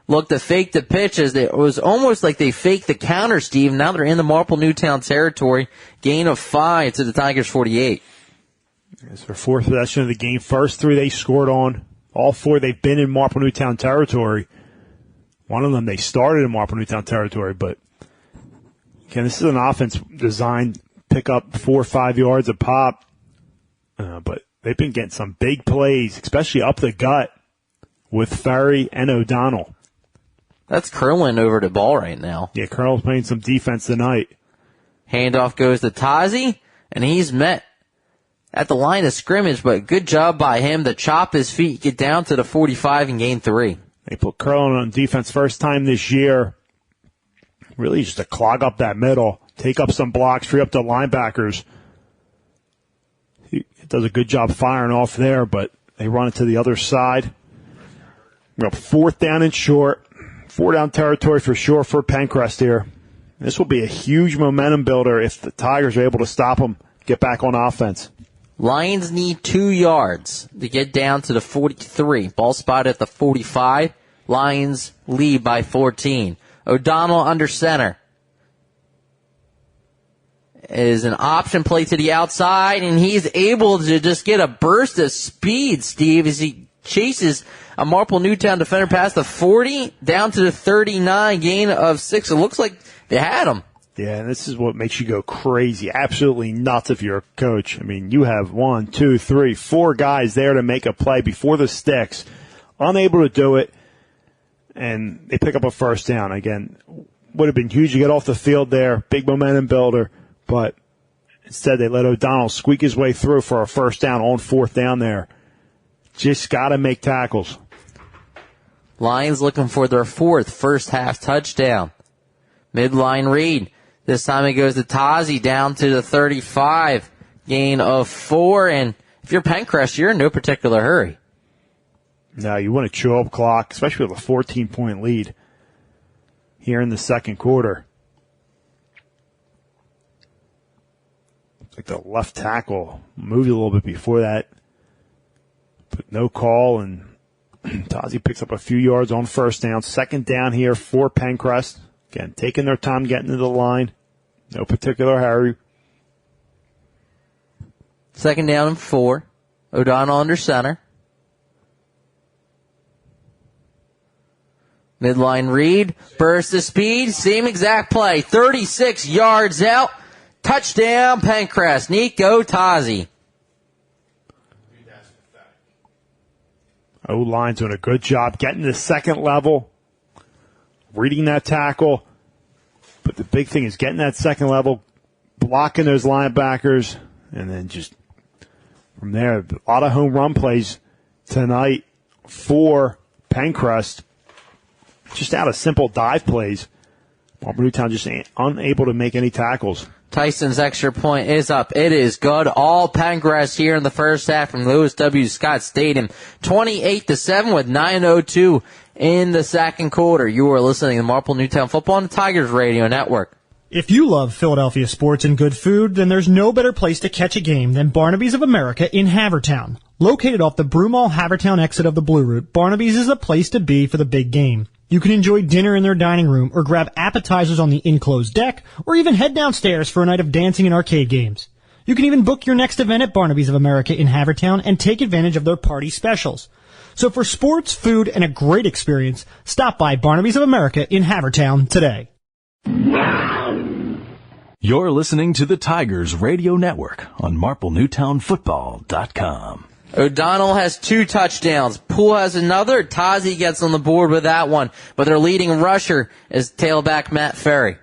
Looked to fake the pitch as it was almost like they faked the counter, Steve. Now they're in the Marple Newtown territory. Gain of 5 to the Tigers 48. It's their 4th possession of the game. First 3 they scored on. All 4 they've been in Marple Newtown territory. One of them they started in Marple Newtown territory, but again, this is an offense designed to pick up 4 or 5 yards a pop. But they've been getting some big plays, especially up the gut with Ferry and O'Donnell. That's curling over the ball right now. Yeah, Colonel's playing some defense tonight. Handoff goes to Tazi, and he's met at the line of scrimmage, but good job by him to chop his feet, get down to the 45 and gain 3. They put Curlin on defense first time this year. Really just to clog up that middle, take up some blocks, free up the linebackers. He does a good job firing off there, but they run it to the other side. We're up 4th down and short. 4 down territory for sure for Penncrest here. This will be a huge momentum builder if the Tigers are able to stop them, get back on offense. Lions need 2 yards to get down to the 43. Ball spotted at the 45. Lions lead by 14. O'Donnell under center. Is an option play to the outside, and he's able to just get a burst of speed, Steve, as he chases a Marple Newtown defender past the 40 down to the 39, gain of 6. It looks like they had him. Yeah, and this is what makes you go crazy, absolutely nuts if you're a coach. I mean, you have 1, 2, 3, 4 guys there to make a play before the sticks, unable to do it, and they pick up a first down. Again, would have been huge to get off the field there, big momentum builder, but instead they let O'Donnell squeak his way through for a first down on 4th down there. Just got to make tackles. Lions looking for their 4th first-half touchdown. Midline read. This time it goes to Tazi down to the 35. Gain of 4, and if you're Penncrest, you're in no particular hurry. No, you want to chew up clock, especially with a 14-point lead here in the second quarter. Like the left tackle moved a little bit before that, but no call, and Tazi picks up a few yards on first down. Second down here for Penncrest. Again, taking their time getting to the line. No particular hurry. Second down and 4. O'Donnell under center. Midline read. Burst of speed. Same exact play. 36 yards out. Touchdown, Penncrest. Nico Tazi. O-line's doing a good job getting to the second level, reading that tackle. But the big thing is getting that second level, blocking those linebackers, and then just from there, a lot of home run plays tonight for Penncrest. Just out of simple dive plays. Marple Newtown just unable to make any tackles. Tyson's extra point is up. It is good. All Penncrest here in the first half from Lewis W. Scott Stadium. 28-7 with 9:02 in the second quarter. You are listening to Marple Newtown Football on the Tigers Radio Network. If you love Philadelphia sports and good food, then there's no better place to catch a game than Barnaby's of America in Havertown. Located off the Broomall Havertown exit of the Blue Route, Barnaby's is the place to be for the big game. You can enjoy dinner in their dining room or grab appetizers on the enclosed deck or even head downstairs for a night of dancing and arcade games. You can even book your next event at Barnaby's of America in Havertown and take advantage of their party specials. So for sports, food, and a great experience, stop by Barnaby's of America in Havertown today. You're listening to the Tigers Radio Network on MarpleNewtownFootball.com. O'Donnell has 2 touchdowns. Poole has another. Tazi gets on the board with that one. But their leading rusher is tailback Matt Ferry.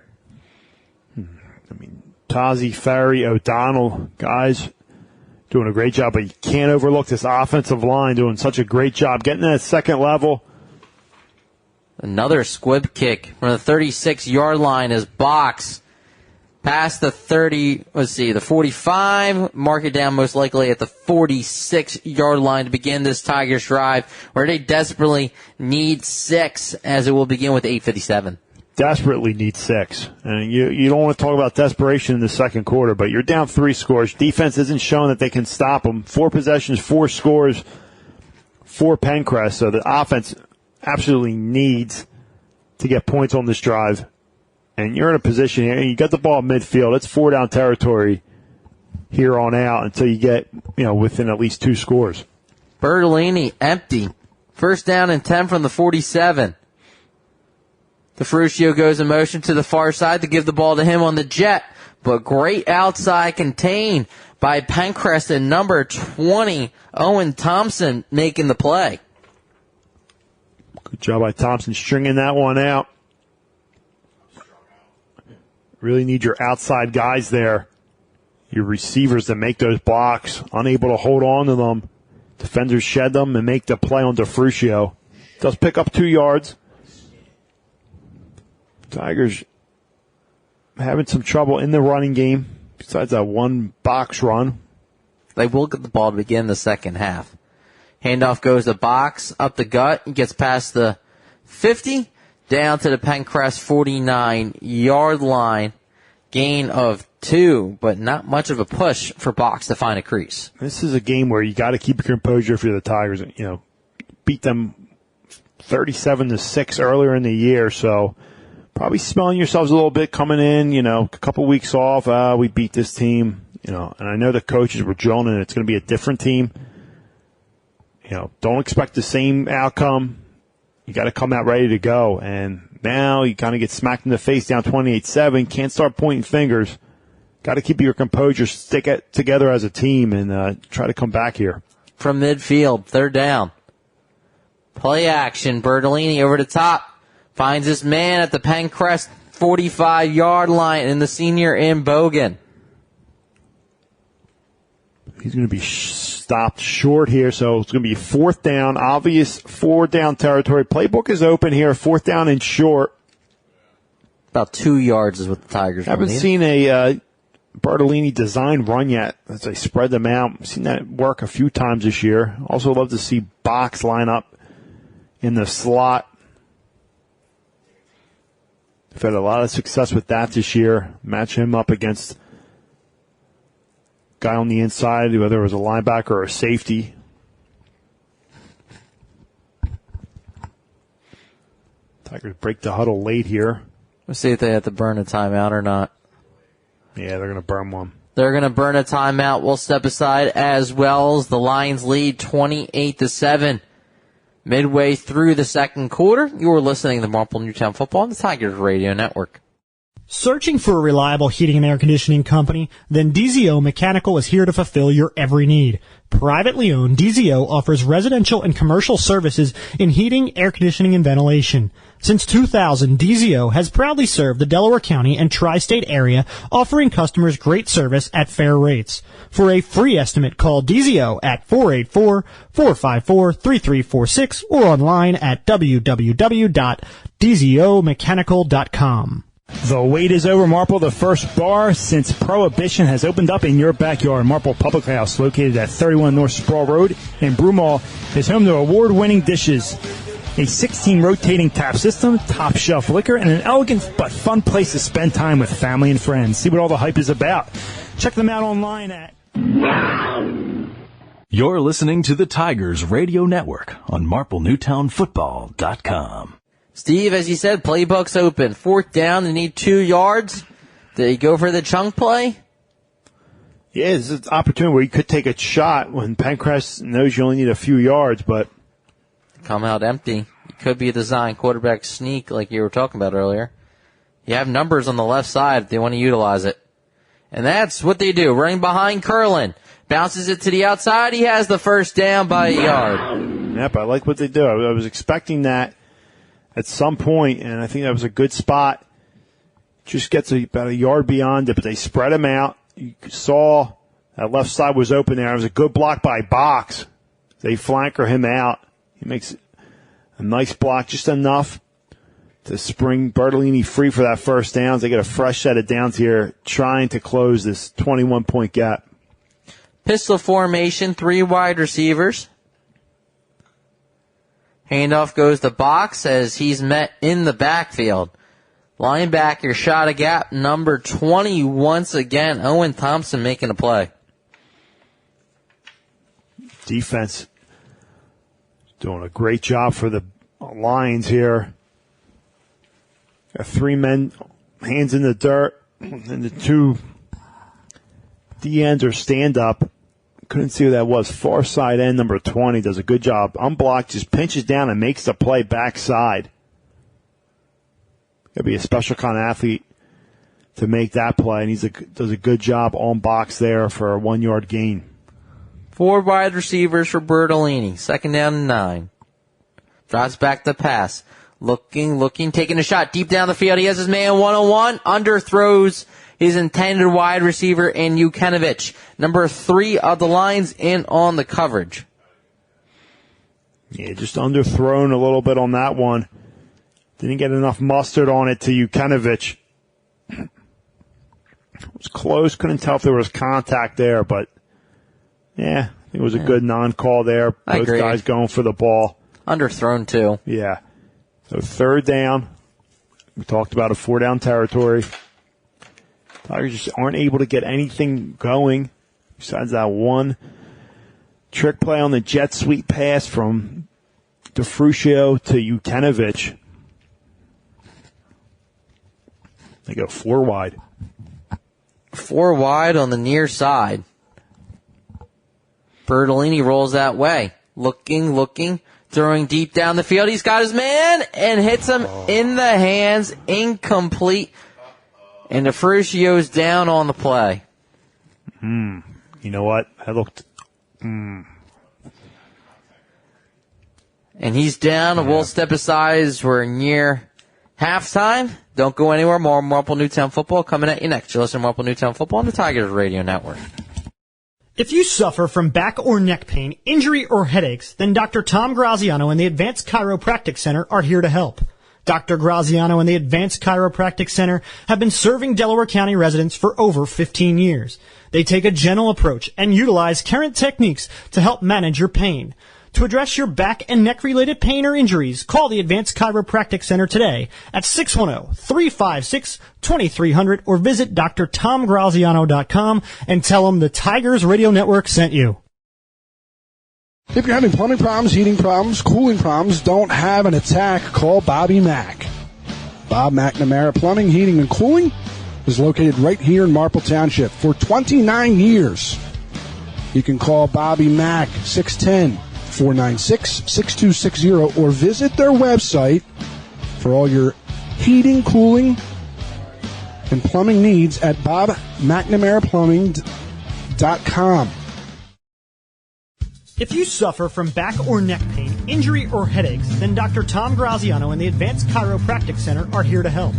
Tazi, Ferry, O'Donnell, guys doing a great job. But you can't overlook this offensive line doing such a great job getting that second level. Another squib kick from the 36-yard line is Box. Past the 45, mark it down most likely at the 46-yard line to begin this Tigers drive, where they desperately need 6, as it will begin with 8:57. Desperately need 6. And you don't want to talk about desperation in the second quarter, but you're down 3 scores. Defense isn't showing that they can stop them. 4 possessions, 4 scores for Penncrest, so the offense absolutely needs to get points on this drive. And you're in a position here, you got the ball at midfield. It's 4-down territory here on out until you get, within at least 2 scores. Bertolini empty. First down and 10 from the 47. DeFrucio goes in motion to the far side to give the ball to him on the jet. But great outside contain by Penncrest and number 20, Owen Thompson, making the play. Good job by Thompson stringing that one out. Really need your outside guys there, your receivers to make those blocks, unable to hold on to them. Defenders shed them and make the play on DeFrucio. Does pick up 2 yards. Tigers having some trouble in the running game, besides that one box run. They will get the ball to begin the second half. Handoff goes to Box, up the gut, gets past the 50, down to the Penncrest 49-yard line. Gain of 2, but not much of a push for Box to find a crease. This is a game where you got to keep your composure if you're the Tigers. Beat them 37-6 earlier in the year, so probably smelling yourselves a little bit coming in. A couple weeks off. We beat this team. And I know the coaches were drilling, and it's going to be a different team. Don't expect the same outcome. You got to come out ready to go. And now you kind of get smacked in the face down 28-7. Can't start pointing fingers. Got to keep your composure, stick it together as a team, and try to come back here. From midfield, 3rd down. Play action. Bertolini over the top. Finds his man at the Penncrest 45-yard line, and the senior in Bogan. He's going to be stopped short here, so it's going to be 4th down, obvious 4th-down territory. Playbook is open here, 4th down and short. About 2 yards is what the Tigers haven't need. Seen a Bertolini design run yet as they spread them out. I've seen that work a few times this year. Also love to see Box line up in the slot. They've had a lot of success with that this year. Match him up against guy on the inside, whether it was a linebacker or a safety. Tigers break the huddle late here. Let's see if they have to burn a timeout or not. Yeah, they're going to burn one. They're going to burn a timeout. We'll step aside as well as the Lions lead 28-7. Midway through the second quarter, you're listening to Marple Newtown Football on the Tigers Radio Network. Searching for a reliable heating and air conditioning company? Then DZO Mechanical is here to fulfill your every need. Privately owned, DZO offers residential and commercial services in heating, air conditioning, and ventilation. Since 2000, DZO has proudly served the Delaware County and tri-state area, offering customers great service at fair rates. For a free estimate, call DZO at 484-454-3346 or online at www.dzomechanical.com. The wait is over, Marple. The first bar since Prohibition has opened up in your backyard. Marple Public House, located at 31 North Sproul Road in Broomall, is home to award-winning dishes, a 16 rotating tap system, top shelf liquor, and an elegant but fun place to spend time with family and friends. See what all the hype is about. Check them out online at... You're listening to the Tigers Radio Network on MarpleNewtownFootball.com. Steve, as you said, playbook's open. 4th down, they need 2 yards. Did he go for the chunk play? Yeah, it's an opportunity where you could take a shot when Penncrest knows you only need a few yards, but... Come out empty. It could be a design quarterback sneak like you were talking about earlier. You have numbers on the left side if they want to utilize it. And that's what they do. Running behind Curlin. Bounces it to the outside. He has the first down by a yard. Yep, I like what they do. I was expecting that at some point, and I think that was a good spot. Just gets about a yard beyond it, but they spread him out. You saw that left side was open there. It was a good block by Box. They flanker him out. He makes a nice block, just enough to spring Bertolini free for that first down. They get a fresh set of downs here, trying to close this 21-point gap. Pistol formation, 3 wide receivers. Handoff goes to Box as he's met in the backfield. Linebacker shot a gap, number 20 once again. Owen Thompson making a play. Defense doing a great job for the Lions here. Got 3 men, hands in the dirt, and the 2 D-ends are stand-up. Couldn't see who that was. Far side end, number 20, does a good job. Unblocked, just pinches down and makes the play backside. Got to be a special kind of athlete to make that play, and does a good job on Box there for a 1-yard gain. 4 wide receivers for Bertolini. 2nd down and 9. Drops back the pass. Looking, taking a shot deep down the field. He has his man one-on-one. Underthrows his intended wide receiver in Jukinovich. Number 3 of the Lions in on the coverage. Yeah, just underthrown a little bit on that one. Didn't get enough mustard on it to Jukinovich. It was close. Couldn't tell if there was contact there, but yeah, I think it was a good non-call there. Both guys going for the ball. Underthrown too. Yeah. So 3rd down. We talked about a 4-down territory. Tigers just aren't able to get anything going besides that one trick play on the jet sweep pass from DeFrucio to Ukenovic. They go 4 wide. 4 wide on the near side. Bertolini rolls that way. Looking, throwing deep down the field. He's got his man and hits him in the hands. Incomplete. And DeFrucio's down on the play. You know what? I looked. And he's down. Yeah. We'll step aside as we're near halftime. Don't go anywhere. More Marple Newtown football coming at you next. You're listening to Marple Newtown football on the Tigers Radio Network. If you suffer from back or neck pain, injury, or headaches, then Dr. Tom Graziano and the Advanced Chiropractic Center are here to help. Dr. Graziano and the Advanced Chiropractic Center have been serving Delaware County residents for over 15 years. They take a gentle approach and utilize current techniques to help manage your pain. To address your back and neck-related pain or injuries, call the Advanced Chiropractic Center today at 610-356-2300 or visit drtomgraziano.com and tell them the Tigers Radio Network sent you. If you're having plumbing problems, heating problems, cooling problems, don't have an attack, call Bobby Mack. Bob McNamara Plumbing, Heating, and Cooling is located right here in Marple Township for 29 years. You can call Bobby Mack, 610-496-6260, or visit their website for all your heating, cooling, and plumbing needs at bobmcnamaraplumbing.com. If you suffer from back or neck pain, injury, or headaches, then Dr. Tom Graziano and the Advanced Chiropractic Center are here to help.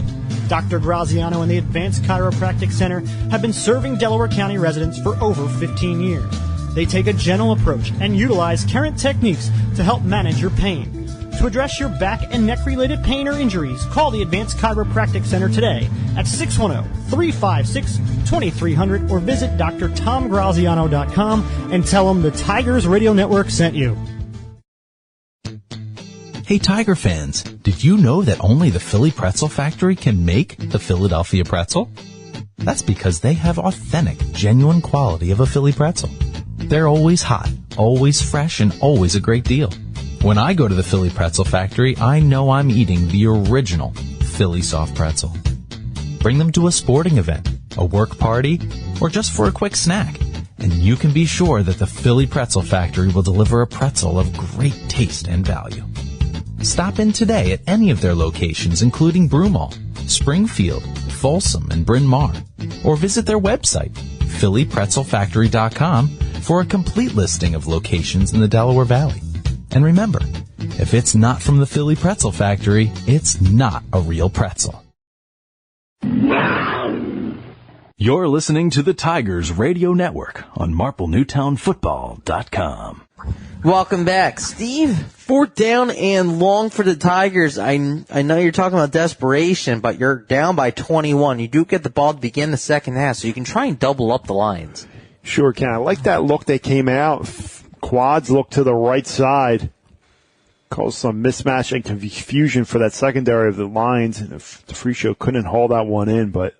Dr. Graziano and the Advanced Chiropractic Center have been serving Delaware County residents for over 15 years. They take a gentle approach and utilize current techniques to help manage your pain. To address your back and neck-related pain or injuries, call the Advanced Chiropractic Center today at 610-356-2300 or visit drtomgraziano.com and tell them the Tigers Radio Network sent you. Hey, Tiger fans, did you know that only the Philly Pretzel Factory can make the Philadelphia pretzel? That's because they have authentic, genuine quality of a Philly pretzel. They're always hot, always fresh, and always a great deal. When I go to the Philly Pretzel Factory, I know I'm eating the original Philly soft pretzel. Bring them to a sporting event, a work party, or just for a quick snack, and you can be sure that the Philly Pretzel Factory will deliver a pretzel of great taste and value. Stop in today at any of their locations, including Broomall, Springfield, Folsom, and Bryn Mawr, or visit their website, phillypretzelfactory.com, for a complete listing of locations in the Delaware Valley. And remember, if it's not from the Philly Pretzel Factory, it's not a real pretzel. You're listening to the Tigers Radio Network on MarpleNewtownFootball.com. Welcome back. Steve, 4th down and long for the Tigers. I know you're talking about desperation, but you're down by 21. You do get the ball to begin the second half, so you can try and double up the Lions. Sure can. I like that look they came out. Quads look to the right side. Caused some mismatch and confusion for that secondary of the Lions. And the free show couldn't haul that one in, but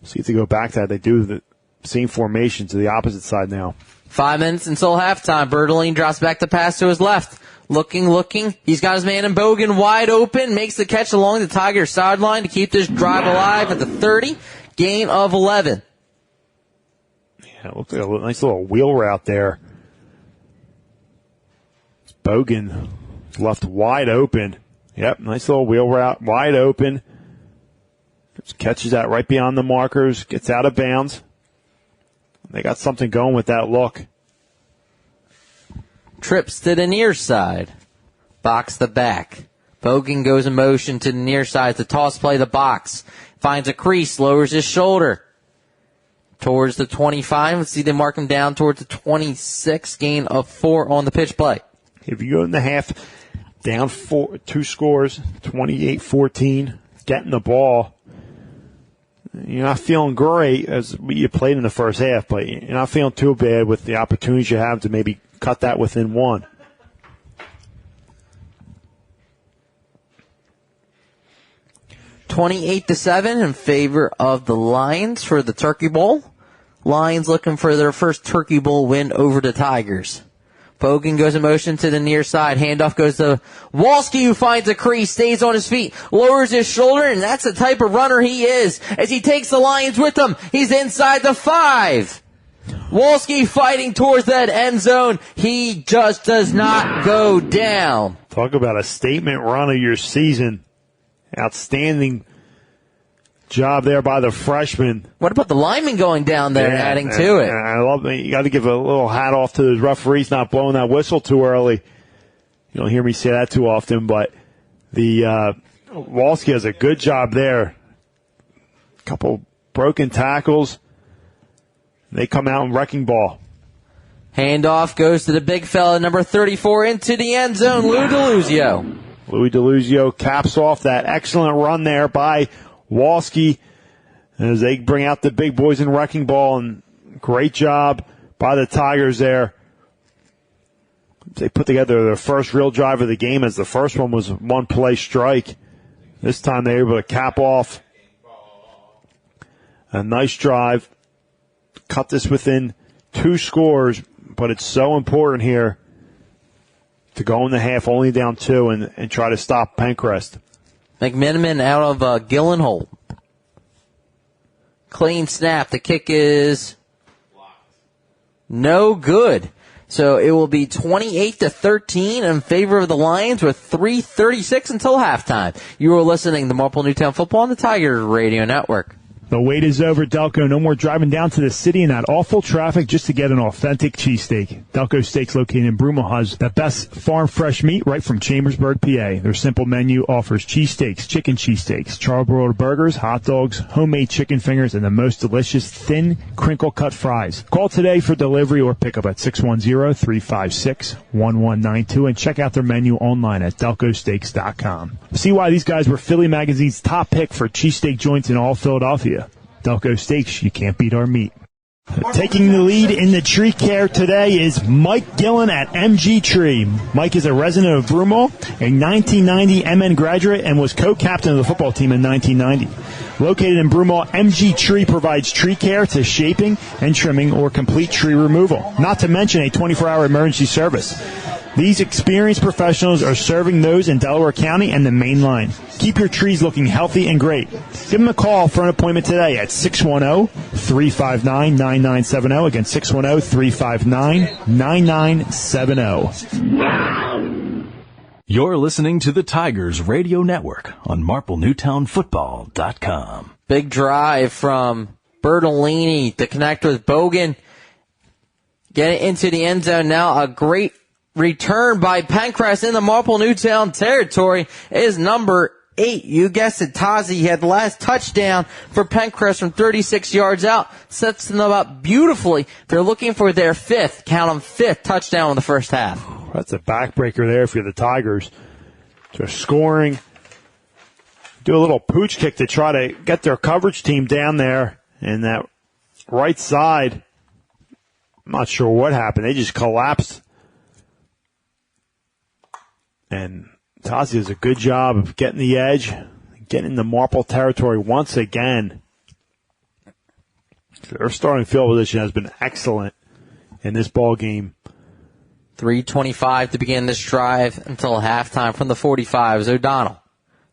see if they go back to that. They do the same formation to the opposite side now. 5 minutes until halftime. Bertolini drops back the pass to his left. Looking. He's got his man in Bogan wide open. Makes the catch along the Tigers sideline to keep this drive alive at the 30. Gain of 11. Yeah, it looked like a nice little wheel route there. Bogan left wide open. Yep, nice little wheel route, wide open. Just catches that right beyond the markers, gets out of bounds. They got something going with that look. Trips to the near side. Box the back. Bogan goes in motion to the near side to toss play the box. Finds a crease, lowers his shoulder. Towards the 25. Let's see, they mark him down towards the 26. Gain of 4 on the pitch play. If you go in the half, down 2 scores, 28-14, getting the ball, you're not feeling great as you played in the first half, but you're not feeling too bad with the opportunities you have to maybe cut that within 1. 28-7 in favor of the Lions for the Turkey Bowl. Lions looking for their first Turkey Bowl win over the Tigers. Bogan goes in motion to the near side. Handoff goes to Walski, who finds a crease, stays on his feet, lowers his shoulder, and that's the type of runner he is as he takes the Lions with him. He's inside the 5. Walski fighting towards that end zone. He just does not go down. Talk about a statement run of your season. Outstanding job there by the freshman. What about the lineman going down there and adding to it? I love it. You got to give a little hat off to the referees not blowing that whistle too early. You don't hear me say that too often, but the Walski has a good job there. A couple broken tackles. They come out in wrecking ball. Handoff goes to the big fella, number 34, into the end zone, Louis DeLuzio. Louis DeLuzio caps off that excellent run there by Walski as they bring out the big boys in wrecking ball, and great job by the Tigers there. They put together their first real drive of the game, as the first one was one play strike. This time they were able to cap off a nice drive, cut this within 2 scores, but it's so important here to go in the half only down 2 and try to stop Penncrest. McMiniman out of Gillenhold. Clean snap. The kick is no good. So it will be 28-13 in favor of the Lions with 3:36 until halftime. You are listening to Marple Newtown Football on the Tiger Radio Network. The wait is over, Delco. No more driving down to the city in that awful traffic just to get an authentic cheesesteak. Delco Steaks, located in Broomall, has the best farm fresh meat right from Chambersburg, PA. Their simple menu offers cheesesteaks, chicken cheesesteaks, charbroiled burgers, hot dogs, homemade chicken fingers, and the most delicious thin, crinkle-cut fries. Call today for delivery or pickup at 610-356-1192 and check out their menu online at delcosteaks.com. See why these guys were Philly Magazine's top pick for cheesesteak joints in all Philadelphia. Delco Steaks, you can't beat our meat. Taking the lead in the tree care today is Mike Gillen at MG Tree. Mike is a resident of Broomall, a 1990 MN graduate, and was co-captain of the football team in 1990. Located in Broomall, MG Tree provides tree care to shaping and trimming or complete tree removal, not to mention a 24-hour emergency service. These experienced professionals are serving those in Delaware County and the Main Line. Keep your trees looking healthy and great. Give them a call for an appointment today at 610-359-9970. Again, 610-359-9970. You're listening to the Tigers Radio Network on MarpleNewtownFootball.com. Big drive from Bertolini to connect with Bogan. Get it into the end zone now. A great return by Penncrest in the Marple Newtown territory is number 8. You guessed it, Tazi had the last touchdown for Penncrest from 36 yards out. Sets them up beautifully. They're looking for their 5th, count them 5th touchdown in the first half. That's a backbreaker there for the Tigers. They're scoring. Do a little pooch kick to try to get their coverage team down there. And that right side, I'm not sure what happened. They just collapsed. And Tazi does a good job of getting the edge, getting into Marple territory once again. Their starting field position has been excellent in this ball game. 3:25 to begin this drive until halftime from the 45 is O'Donnell.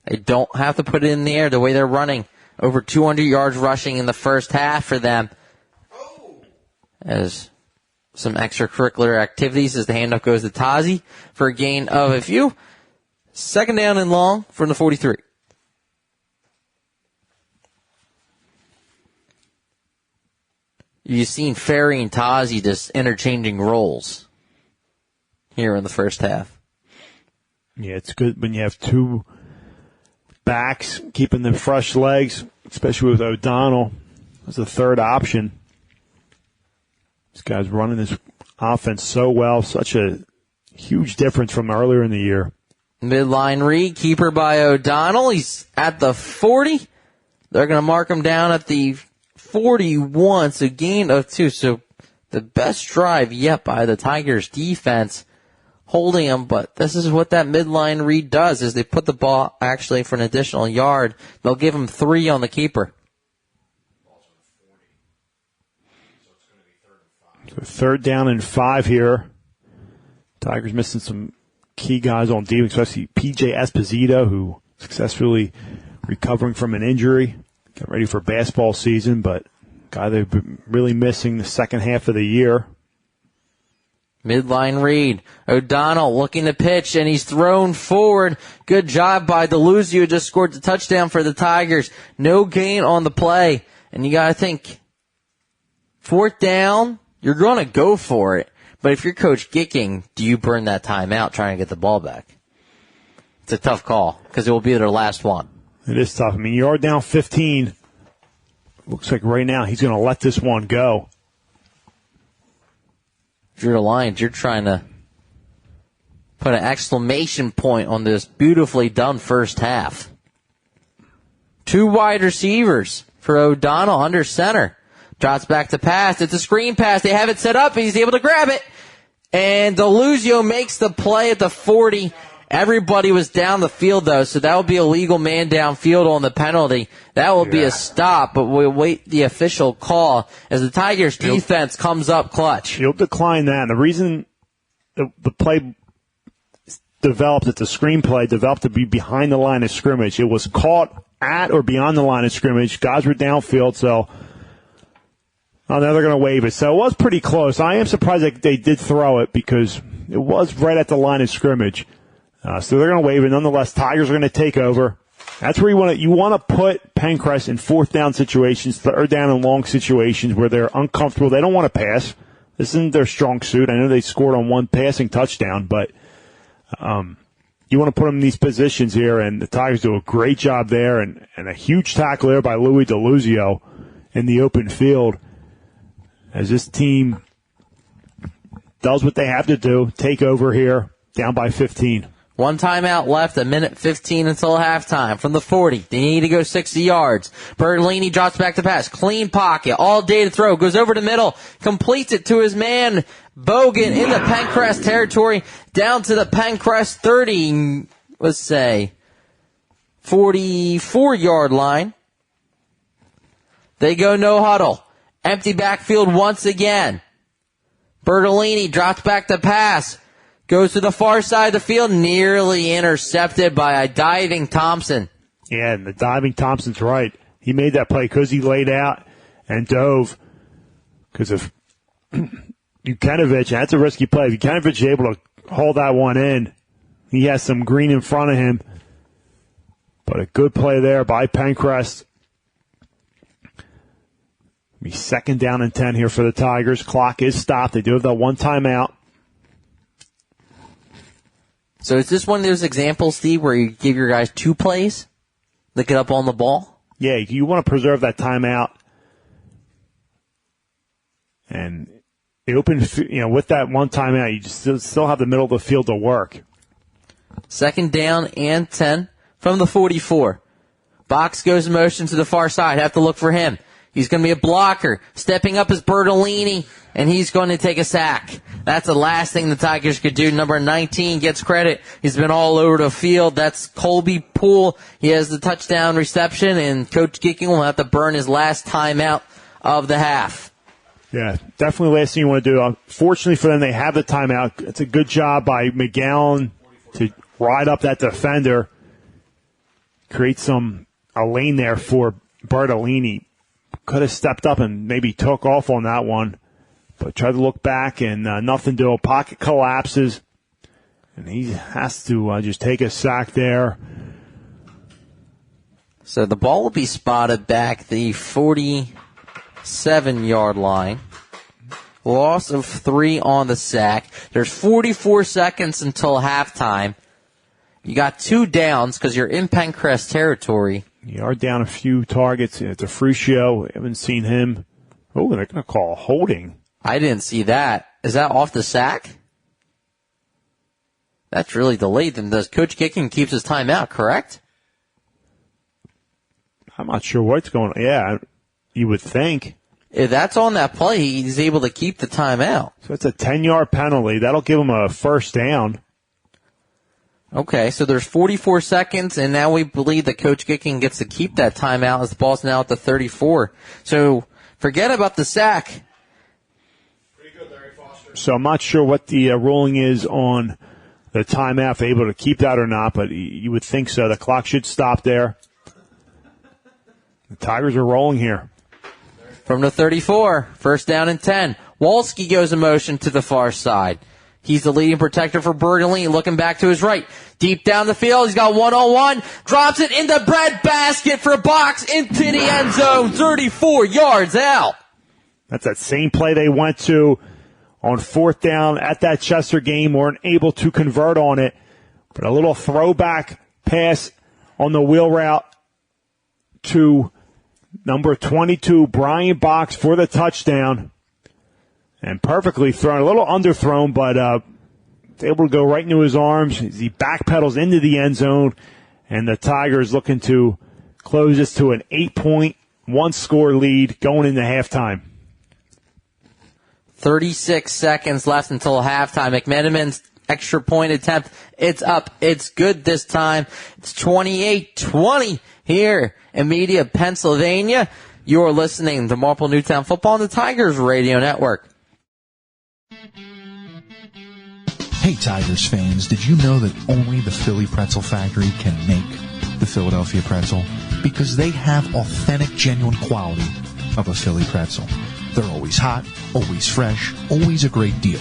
They don't have to put it in the air the way they're running. Over 200 yards rushing in the first half for them. As some extracurricular activities as the handoff goes to Tazi for a gain of a few. 2nd down and long from the 43. You've seen Ferry and Tazi just interchanging roles here in the first half. Yeah, it's good when you have 2 backs keeping the fresh legs, especially with O'Donnell as a 3rd option. This guy's running this offense so well. Such a huge difference from earlier in the year. Midline read, keeper by O'Donnell. He's at the 40. They're going to mark him down at the 41, so gain of 2. So the best drive yet by the Tigers defense, holding him, but this is what that midline read does, is they put the ball actually for an additional yard. They'll give him 3 on the keeper. So 3rd down and 5 here. Tigers missing some key guys on defense, especially P.J. Esposito, who successfully recovering from an injury, got ready for basketball season, but guy they've been really missing the second half of the year. Midline read. O'Donnell looking to pitch, and he's thrown forward. Good job by DeLuzio, just scored the touchdown for the Tigers. No gain on the play. And you got to think, 4th down, you're going to go for it. But if you're Coach Gicking, do you burn that timeout trying to get the ball back? It's a tough call because it will be their last one. It is tough. I mean, you are down 15. Looks like right now he's going to let this one go. If you're the Lions, you're trying to put an exclamation point on this beautifully done first half. 2 wide receivers for O'Donnell under center. Drops back to pass. It's a screen pass. They have it set up. He's able to grab it. And DeLuzio makes the play at the 40. Everybody was down the field, though, so that will be a legal man downfield on the penalty. That will be a stop, but we'll wait the official call as the Tigers' defense comes up clutch. He'll decline that. And the reason the play developed, it's a screenplay, developed to be behind the line of scrimmage. It was caught at or beyond the line of scrimmage. Guys were downfield, so now they're going to waive it. So it was pretty close. I am surprised that they did throw it because it was right at the line of scrimmage. So they're going to waive it. Nonetheless, Tigers are going to take over. That's where you want to put Penncrest in 4th down situations, 3rd down and long situations where they're uncomfortable. They don't want to pass. This isn't their strong suit. I know they scored on 1 passing touchdown, but you want to put them in these positions here, and the Tigers do a great job there, and a huge tackle there by Louis DeLuzio in the open field as this team does what they have to do, take over here, down by 15. 1 timeout left, 1:15 until halftime. From the 40, they need to go 60 yards. Bertolini drops back to pass. Clean pocket, all day to throw. Goes over the middle, completes it to his man, Bogan, in the Penncrest territory, down to the Penncrest 30, let's say, 44-yard line. They go no huddle. Empty backfield once again. Bertolini drops back to pass. Goes to the far side of the field, nearly intercepted by a diving Thompson. Yeah, and the diving Thompson's right. He made that play because he laid out and dove. Because if Vukanovich, that's a risky play. If Vukanovich is able to hold that one in, he has some green in front of him. But a good play there by Penncrest. Be 2nd down and 10 here for the Tigers. Clock is stopped. They do have that 1 timeout. So is this one of those examples, Steve, where you give your guys 2 plays that get up on the ball? Yeah, you want to preserve that timeout. And the open, with that 1 timeout, you just still have the middle of the field to work. 2nd down and 10 from the 44. Box goes in motion to the far side. Have to look for him. He's going to be a blocker. Stepping up is Bertolini, and he's going to take a sack. That's the last thing the Tigers could do. Number 19 gets credit. He's been all over the field. That's Colby Poole. He has the touchdown reception, and Coach Gicking will have to burn his last timeout of the half. Yeah, definitely last thing you want to do. Fortunately for them, they have the timeout. It's a good job by McGowan to ride up that defender, create a lane there for Bertolini. Could have stepped up and maybe took off on that one, but tried to look back and nothing to do. Pocket collapses, and he has to just take a sack there. So the ball will be spotted back the 47-yard line. Loss of 3 on the sack. There's 44 seconds until halftime. You got 2 downs because you're in Penncrest territory. You are down a few targets. DeFrucio, haven't seen him. Oh, they're going to call a holding. I didn't see that. Is that off the sack? That's really delayed. Then does Coach Gicking keeps his timeout, correct? I'm not sure what's going on. Yeah, you would think. If that's on that play, he's able to keep the timeout. So it's a 10-yard penalty. That'll give him a first down. Okay, so there's 44 seconds, and now we believe that Coach Gicking gets to keep that timeout as the ball's now at the 34. So forget about the sack. Pretty good, Larry Foster. So I'm not sure what the ruling is on the timeout, if able to keep that or not, but you would think so. The clock should stop there. The Tigers are rolling here. From the 34, first down and 10. Wolski goes in motion to the far side. He's the leading protector for Bertolini, looking back to his right. Deep down the field, he's got one-on-one, drops it in the breadbasket for Box into the end zone, 34 yards out. That's that same play they went to on fourth down at that Chester game, weren't able to convert on it, but a little throwback pass on the wheel route to number 22, Brian Box, for the touchdown. And perfectly thrown, a little underthrown, but able to go right into his arms as he backpedals into the end zone. And the Tigers looking to close this to an 8-point, one-score lead going into halftime. 36 seconds left until halftime. McMenamin's extra point attempt, it's up. It's good this time. It's 28-20 here in Media, Pennsylvania. You're listening to Marple Newtown Football on the Tigers Radio Network. Hey Tigers fans, did you know that only the Philly Pretzel Factory can make the Philadelphia pretzel? Because they have authentic, genuine quality of a Philly pretzel. They're always hot, always fresh, always a great deal.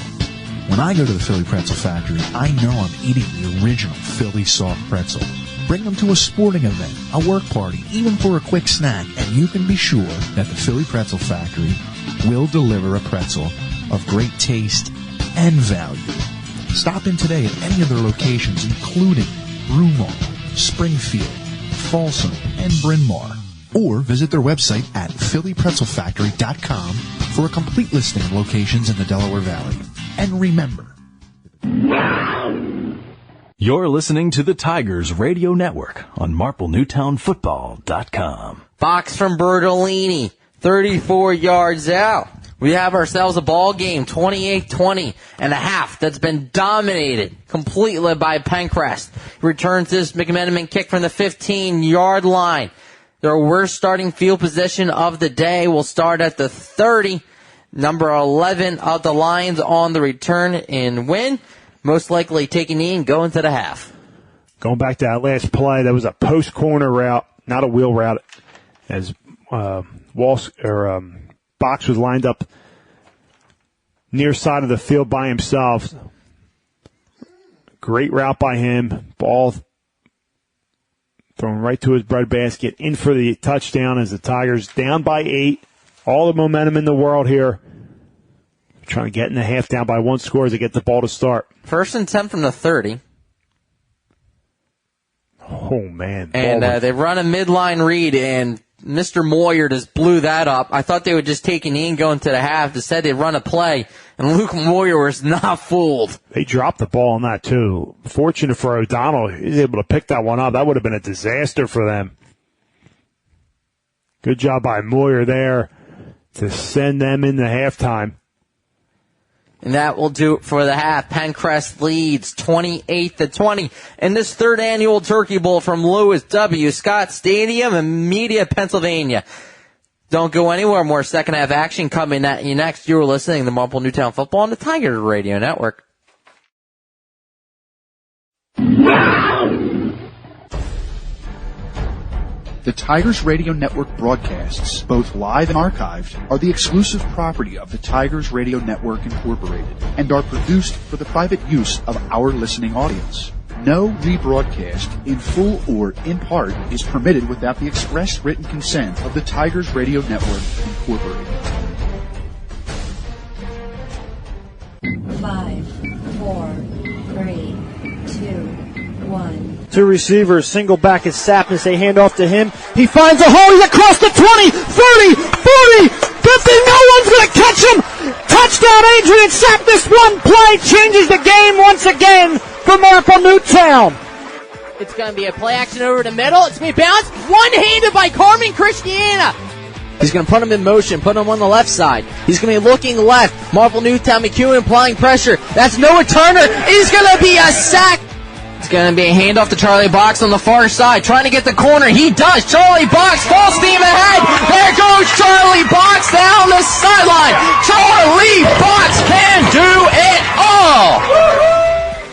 When I go to the Philly Pretzel Factory, I know I'm eating the original Philly soft pretzel. Bring them to a sporting event, a work party, even for a quick snack, and you can be sure that the Philly Pretzel Factory will deliver a pretzel of great taste and value. Stop in today at any of their locations, including Broomall, Springfield, Folsom, and Bryn Mawr. Or visit their website at phillypretzelfactory.com for a complete listing of locations in the Delaware Valley. And remember, You're listening to the Tigers Radio Network on MarpleNewtownFootball.com. Box from Bertolini, 34 yards out. We have ourselves a ball game, 28-20 and a half, that's been dominated completely by Penncrest. Returns this McMenamin kick from the 15-yard line. Their worst starting field position of the day will start at the 30. Number 11 of the Lions on the return and win. Most likely taking knee and going to the half. Going back to that last play, that was a post corner route, not a wheel route, as Box was lined up near side of the field by himself. Great route by him. Ball thrown right to his breadbasket, in for the touchdown as the Tigers down by 8. All the momentum in the world here. Trying to get in the half, down by 1 score as they get the ball to start. First and 10 from the 30. Oh, man. And they run a midline read, and Mr. Moyer just blew that up. I thought they would just take an knee and go into the half. Instead, they run a play, and Luke Moyer was not fooled. They dropped the ball on that, too. Fortunate for O'Donnell, he was able to pick that one up. That would have been a disaster for them. Good job by Moyer there to send them into halftime. And that will do it for the half. Penncrest leads 28-20 in this third annual Turkey Bowl from Louis W. Scott Stadium in Media, Pennsylvania. Don't go anywhere. More second half action coming at you next. You're listening to Marple Newtown Football on the Tigers Radio Network. The Tigers Radio Network broadcasts, both live and archived, are the exclusive property of the Tigers Radio Network Incorporated and are produced for the private use of our listening audience. No rebroadcast, in full or in part, is permitted without the express written consent of the Tigers Radio Network Incorporated. 5, 4, 3, 2, 1. Two receivers, single back is Sapness. They hand off to him. He finds a hole. He's across the 20, 30, 40, 50. No one's going to catch him. Touchdown, Adrian Sapness. One play changes the game once again for Marple Newtown. It's going to be a play action over the middle. It's going to be bounced. One-handed by Carmen Christiana. He's going to put him in motion, put him on the left side. He's going to be looking left. Marple, Newtown, McEwen applying pressure. That's Noah Turner. He's going to be a sack. It's going to be a handoff to Charlie Box on the far side, trying to get the corner. He does. Charlie Box, full steam ahead. There goes Charlie Box down the sideline. Charlie Box can do it all.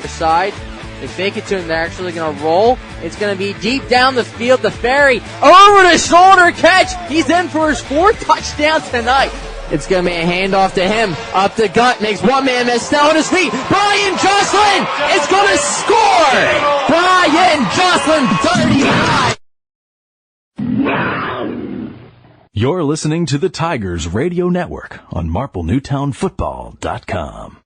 Side. They fake it to him. They're actually going to roll. It's going to be deep down the field. The Ferry over the shoulder catch. He's in for his 4th touchdown tonight. It's going to be a handoff to him. Up the gut. Makes one man miss. Now on his feet. Brian Jocelyn is going to score. Brian Jocelyn, 39. You're listening to the Tigers Radio Network on MarpleNewtownFootball.com.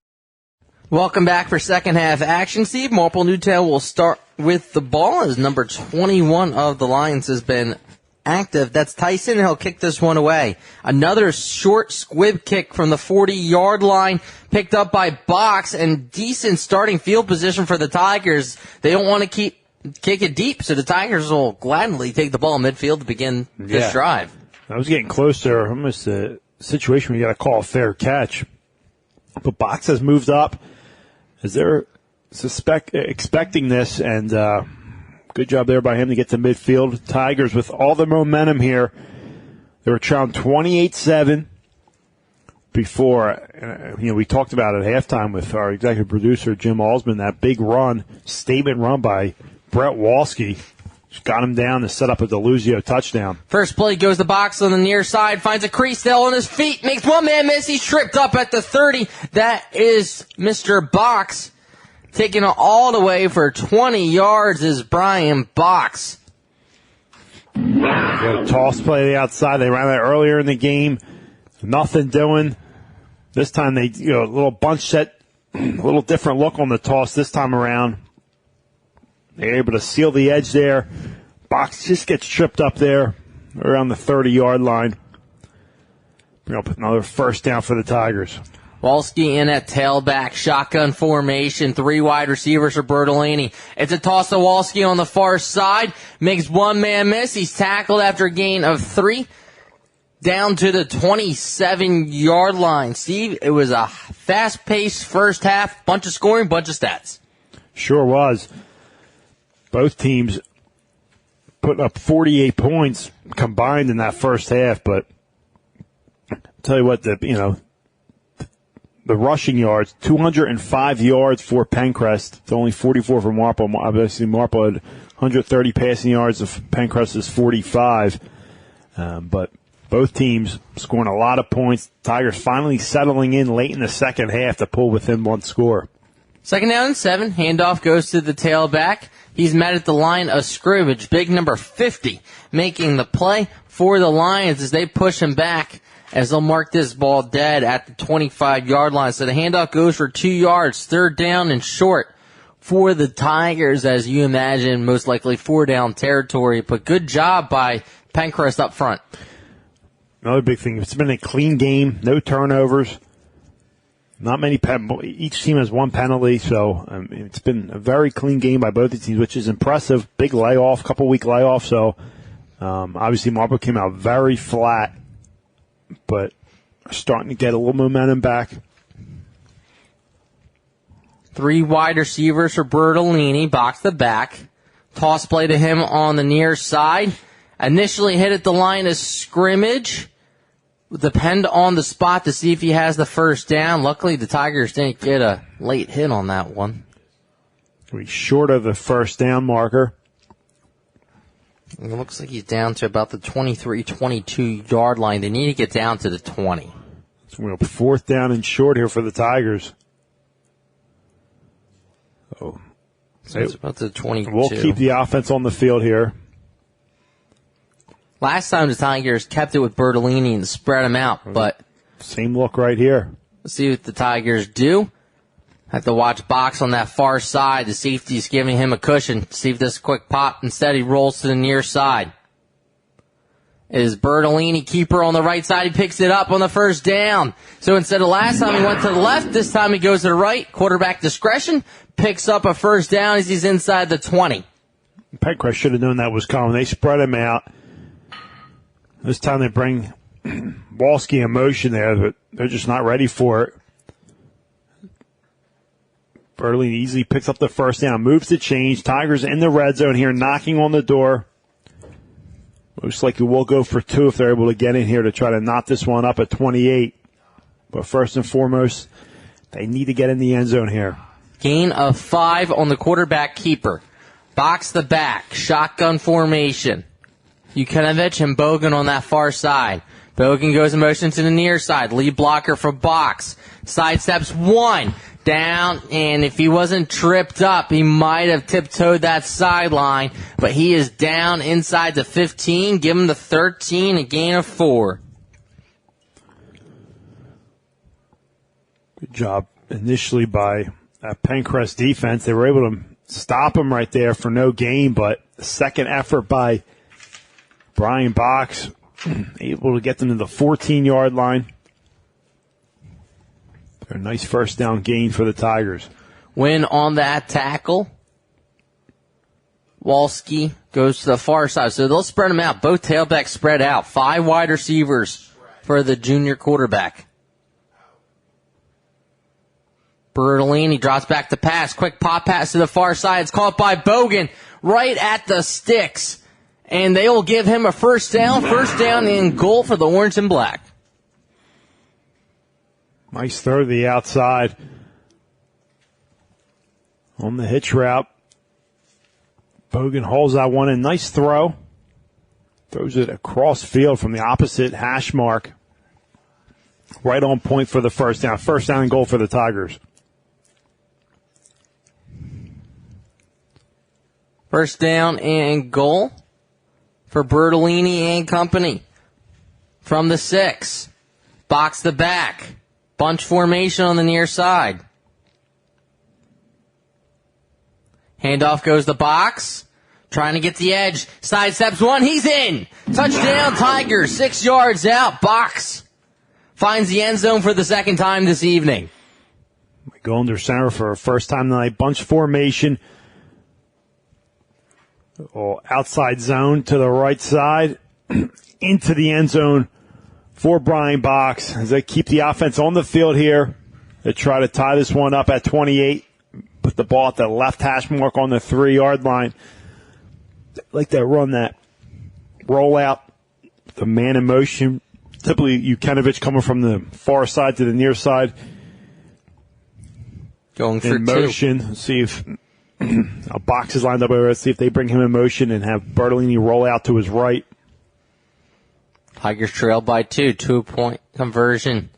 Welcome back for second half action, Steve. Marple Newtown will start with the ball as number 21 of the Lions has been active. That's Tyson, and he'll kick this one away. Another short squib kick from the 40-yard line, picked up by Box, and decent starting field position for the Tigers. They don't want to kick it deep, so the Tigers will gladly take the ball in midfield to begin this drive. I was getting close there. Almost a situation where you got to call a fair catch. But Box has moved up as they're expecting this, and good job there by him to get to midfield. Tigers with all the momentum here. They were trailing 28-7 before. We talked about it at halftime with our executive producer, Jim Alsman, that big run, statement run by Brett Walski. Just got him down to set up a Deluzio touchdown. First play goes the Box on the near side, finds a crease still on his feet, makes one man miss. He's tripped up at the 30. That is Mr. Box. Taking it all the way for 20 yards is Brian Box. Good toss play to the outside. They ran that earlier in the game. Nothing doing. This time they, a little bunch set, a little different look on the toss this time around. They're able to seal the edge there. Box just gets tripped up there around the 30-yard line. Bring up another first down for the Tigers. Walski in at tailback, shotgun formation, 3 wide receivers for Bertolini. It's a toss to Walski on the far side, makes one man miss. He's tackled after a gain of 3, down to the 27-yard line. Steve, it was a fast-paced first half, bunch of scoring, bunch of stats. Sure was. Both teams put up 48 points combined in that first half, but I'll tell you what, the rushing yards, 205 yards for Penncrest. It's only 44 for Marple. Obviously, Marple had 130 passing yards. Of Penncrest is 45. But both teams scoring a lot of points. Tigers finally settling in late in the second half to pull within one score. Second down and 7. Handoff goes to the tailback. He's met at the line of scrimmage. Big number 50 making the play for the Lions as they push him back, as they'll mark this ball dead at the 25-yard line. So the handoff goes for 2 yards, third down and short for the Tigers, as you imagine, most likely 4-down territory. But good job by Penncrest up front. Another big thing, it's been a clean game, no turnovers. Not many each team has one penalty, so it's been a very clean game by both the teams, which is impressive. Big layoff, couple-week layoff, so obviously Marple came out very flat, but starting to get a little momentum back. 3 wide receivers for Bertolini, box the back. Toss play to him on the near side. Initially hit at the line of scrimmage. Depend on the spot to see if he has the first down. Luckily, the Tigers didn't get a late hit on that one. He's short of the first down marker. It looks like he's down to about the 23, 22-yard line. They need to get down to the 20. So we're 4th down and short here for the Tigers. So it's about the 22. We'll keep the offense on the field here. Last time the Tigers kept it with Bertolini and spread him out, but same look right here. Let's see what the Tigers do. Have to watch Box on that far side. The safety's giving him a cushion. See if this quick pop. Instead, he rolls to the near side. It is Bertolini, keeper on the right side. He picks it up on the first down. So instead of last time he went to the left, this time he goes to the right. Quarterback discretion. Picks up a first down as he's inside the 20. Penncrest should have known that was coming. They spread him out. This time they bring Walski in motion there, but they're just not ready for it. Bertolini easily picks up the first down, moves the change. Tigers in the red zone here, knocking on the door. Looks like it will go for 2 if they're able to get in here to try to knock this one up at 28. But first and foremost, they need to get in the end zone here. Gain of 5 on the quarterback keeper. Box the back, shotgun formation. Jukinovich and Bogan on that far side. Bogan goes in motion to the near side. Lead blocker for box. Sidesteps 1. Down, and if he wasn't tripped up, he might have tiptoed that sideline, but he is down inside the 15. Give him the 13, a gain of 4. Good job initially by Penncrest defense. They were able to stop him right there for no gain, but the second effort by Brian Box, able to get them to the 14-yard line. A nice first down gain for the Tigers. Win on that tackle. Walski goes to the far side. So they'll spread them out. Both tailbacks spread out. 5 wide receivers for the junior quarterback. Bertolini drops back to pass. Quick pop pass to the far side. It's caught by Bogan right at the sticks. And they will give him a first down. First down and goal for the orange and black. Nice throw to the outside on the hitch route. Bogan hauls that one in. Nice throw. Throws it across field from the opposite hash mark. Right on point for the first down. First down and goal for the Tigers. First down and goal for Bertolini and company. From the 6. Box the back. Bunch formation on the near side. Handoff goes the box. Trying to get the edge. Sidesteps 1. He's in. Touchdown Tigers. 6 yards out. Box finds the end zone for the second time this evening. We go under center for a first time tonight. Bunch formation. Outside zone to the right side. Into the end zone for Brian Box as they keep the offense on the field here. They try to tie this one up at 28. Put the ball at the left hash mark on the 3-yard line. They like that run, that rollout, the man in motion. Typically, Jukinovich coming from the far side to the near side. Going for in motion. 2. Let's see if a box is lined up over. Let's see if they bring him in motion and have Bertolini roll out to his right. Tigers trail by 2. 2-point conversion.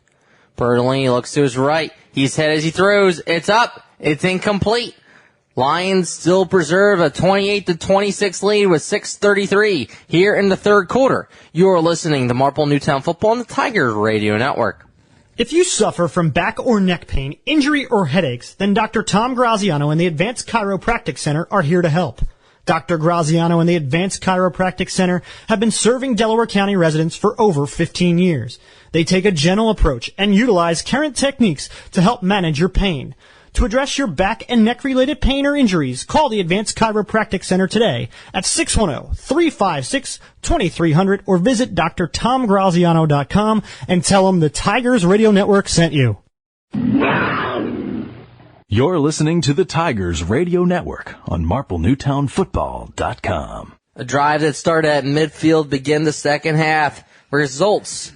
Bertolini looks to his right. He's hit as he throws. It's up. It's incomplete. Lions still preserve a 28-26 lead with 6:33 here in the third quarter. You're listening to Marple Newtown Football on the Tigers Radio Network. If you suffer from back or neck pain, injury, or headaches, then Dr. Tom Graziano and the Advanced Chiropractic Center are here to help. Dr. Graziano and the Advanced Chiropractic Center have been serving Delaware County residents for over 15 years. They take a gentle approach and utilize current techniques to help manage your pain. To address your back and neck related pain or injuries, call the Advanced Chiropractic Center today at 610-356-2300 or visit drtomgraziano.com and tell them the Tigers Radio Network sent you. You're listening to the Tigers Radio Network on MarpleNewtownFootball.com. A drive that started at midfield began the second half. Results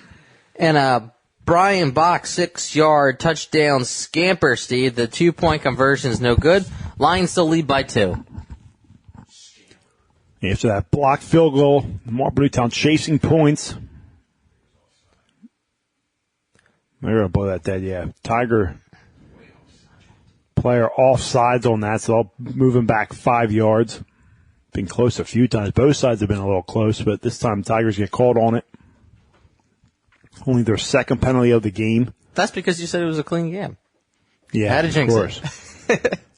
in a Brian Box 6-yard touchdown scamper, Steve. The 2-point conversion is no good. Lions still lead by 2. After that blocked field goal, Marple Newtown chasing points. They're going to blow that dead, yeah. Tiger player offsides on that, so they'll move him back 5 yards. Been close a few times. Both sides have been a little close, but this time Tigers get called on it. Only their second penalty of the game. That's because you said it was a clean game. Yeah, Had to jinx of course.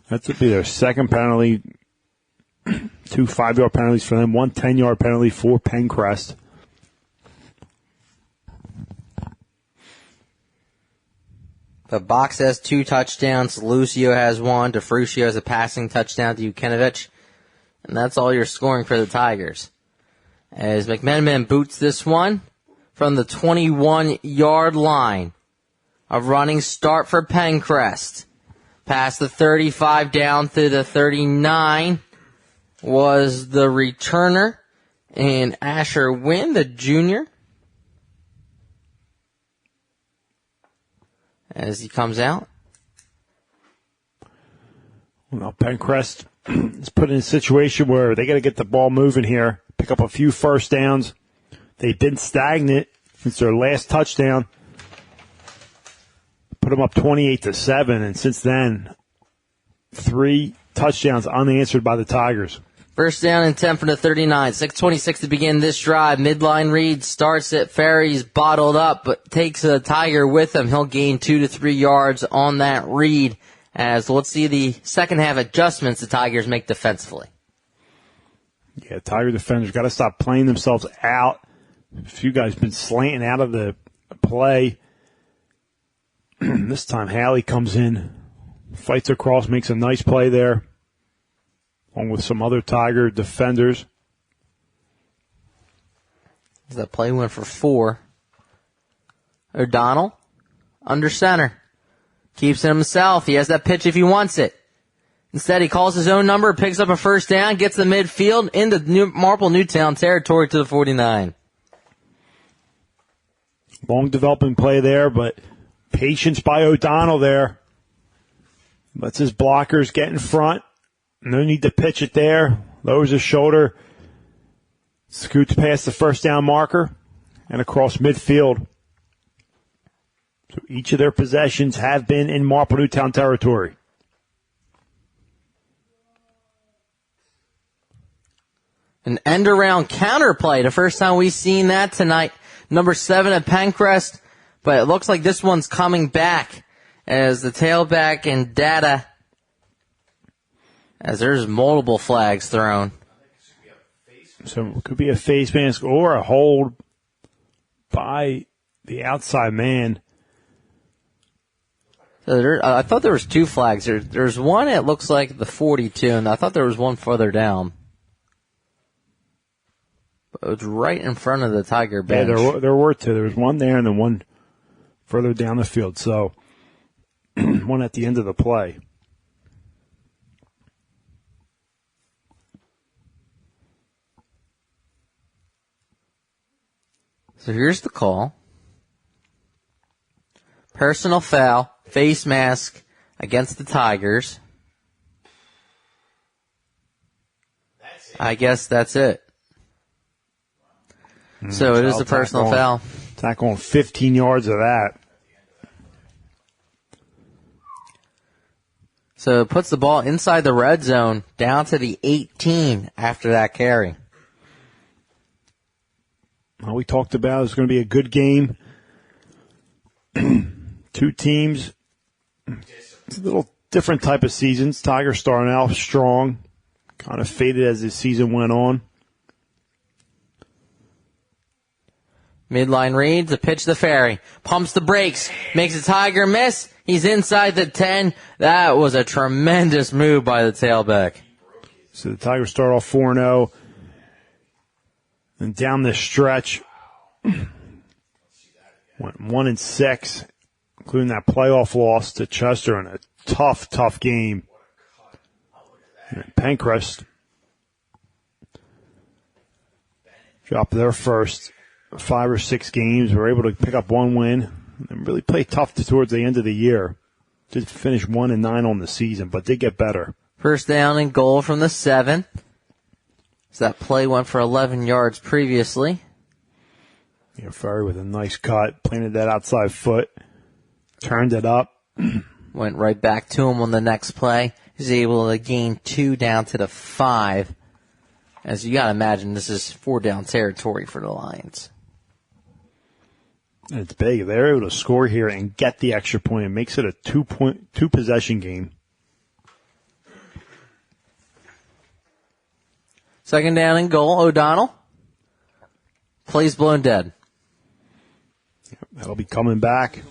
That would be their second penalty. 2 5-yard penalties for them. 1 10-yard penalty for Penncrest. The Box has 2 touchdowns. Lucio has 1. DeFrucio has a passing touchdown to Jukinovich. And that's all your scoring for the Tigers. As McMenamin boots this one. from the 21-yard line. A running start for Penncrest. Past the 35 down to the 39 was the returner in Asher Wynn, the junior. As he comes out. Well, Penncrest is put in a situation where they got to get the ball moving here, pick up a few first downs. They've been stagnant since their last touchdown. Put them up 28-7, and since then, 3 touchdowns unanswered by the Tigers. First down and 10 from the 39. 6:26 to begin this drive. Midline read starts it. Ferry's bottled up, but takes a Tiger with him. He'll gain 2 to 3 yards on that read. As let's see the second half adjustments the Tigers make defensively. Yeah, Tiger defenders got to stop playing themselves out. A few guys been slanting out of the play. This time Halley comes in, fights across, makes a nice play there, along with some other Tiger defenders. That play went for 4. O'Donnell, under center. Keeps it himself. He has that pitch if he wants it. Instead, he calls his own number, picks up a first down, gets the midfield into Marple Newtown territory to the 49. Long developing play there, but patience by O'Donnell there. Lets his blockers get in front. No need to pitch it there. Lowers his shoulder. Scoots past the first down marker and across midfield. So each of their possessions have been in Marple Newtown territory. An end-around counter play. The first time we've seen that tonight. Number 7 at Penncrest. But it looks like this one's coming back as the tailback and data, as there's multiple flags thrown. So it could be a face mask or a hold by the outside man. So I thought there was 2 flags. There's one, it looks like the 42, and I thought there was one further down. But it was right in front of the Tiger bench. Yeah, there were 2. There was one there and then one further down the field. So one at the end of the play. So here's the call. Personal foul, face mask against the Tigers. I guess that's it. So it is a personal foul. Tackle on 15 yards of that. So it puts the ball inside the red zone down to the 18 after that carry. Well, we talked about it's going to be a good game. 2 teams. It's a little different type of seasons. Tigers starting out strong. Kind of faded as the season went on. Midline reads, a pitch to Ferry. Pumps the brakes. Makes a Tiger miss. He's inside the 10. That was a tremendous move by the tailback. So the Tigers start off 4-0. And down this stretch, went 1-6, including that playoff loss to Chester in a tough game. And Penncrest dropped their first 5 or 6 games, were able to pick up 1 win, and really play tough towards the end of the year. Did finish 1-9 on the season, but did get better. First down and goal from the 7. So that play went for 11 yards previously. Yeah, Ferry with a nice cut, planted that outside foot, turned it up. Went right back to him on the next play. He's able to gain 2 down to the 5. As you gotta imagine, this is 4 down territory for the Lions. And it's big. They're able to score here and get the extra point. It makes it a 2 possession game. Second down and goal, O'Donnell. Plays blown dead. That'll be coming back.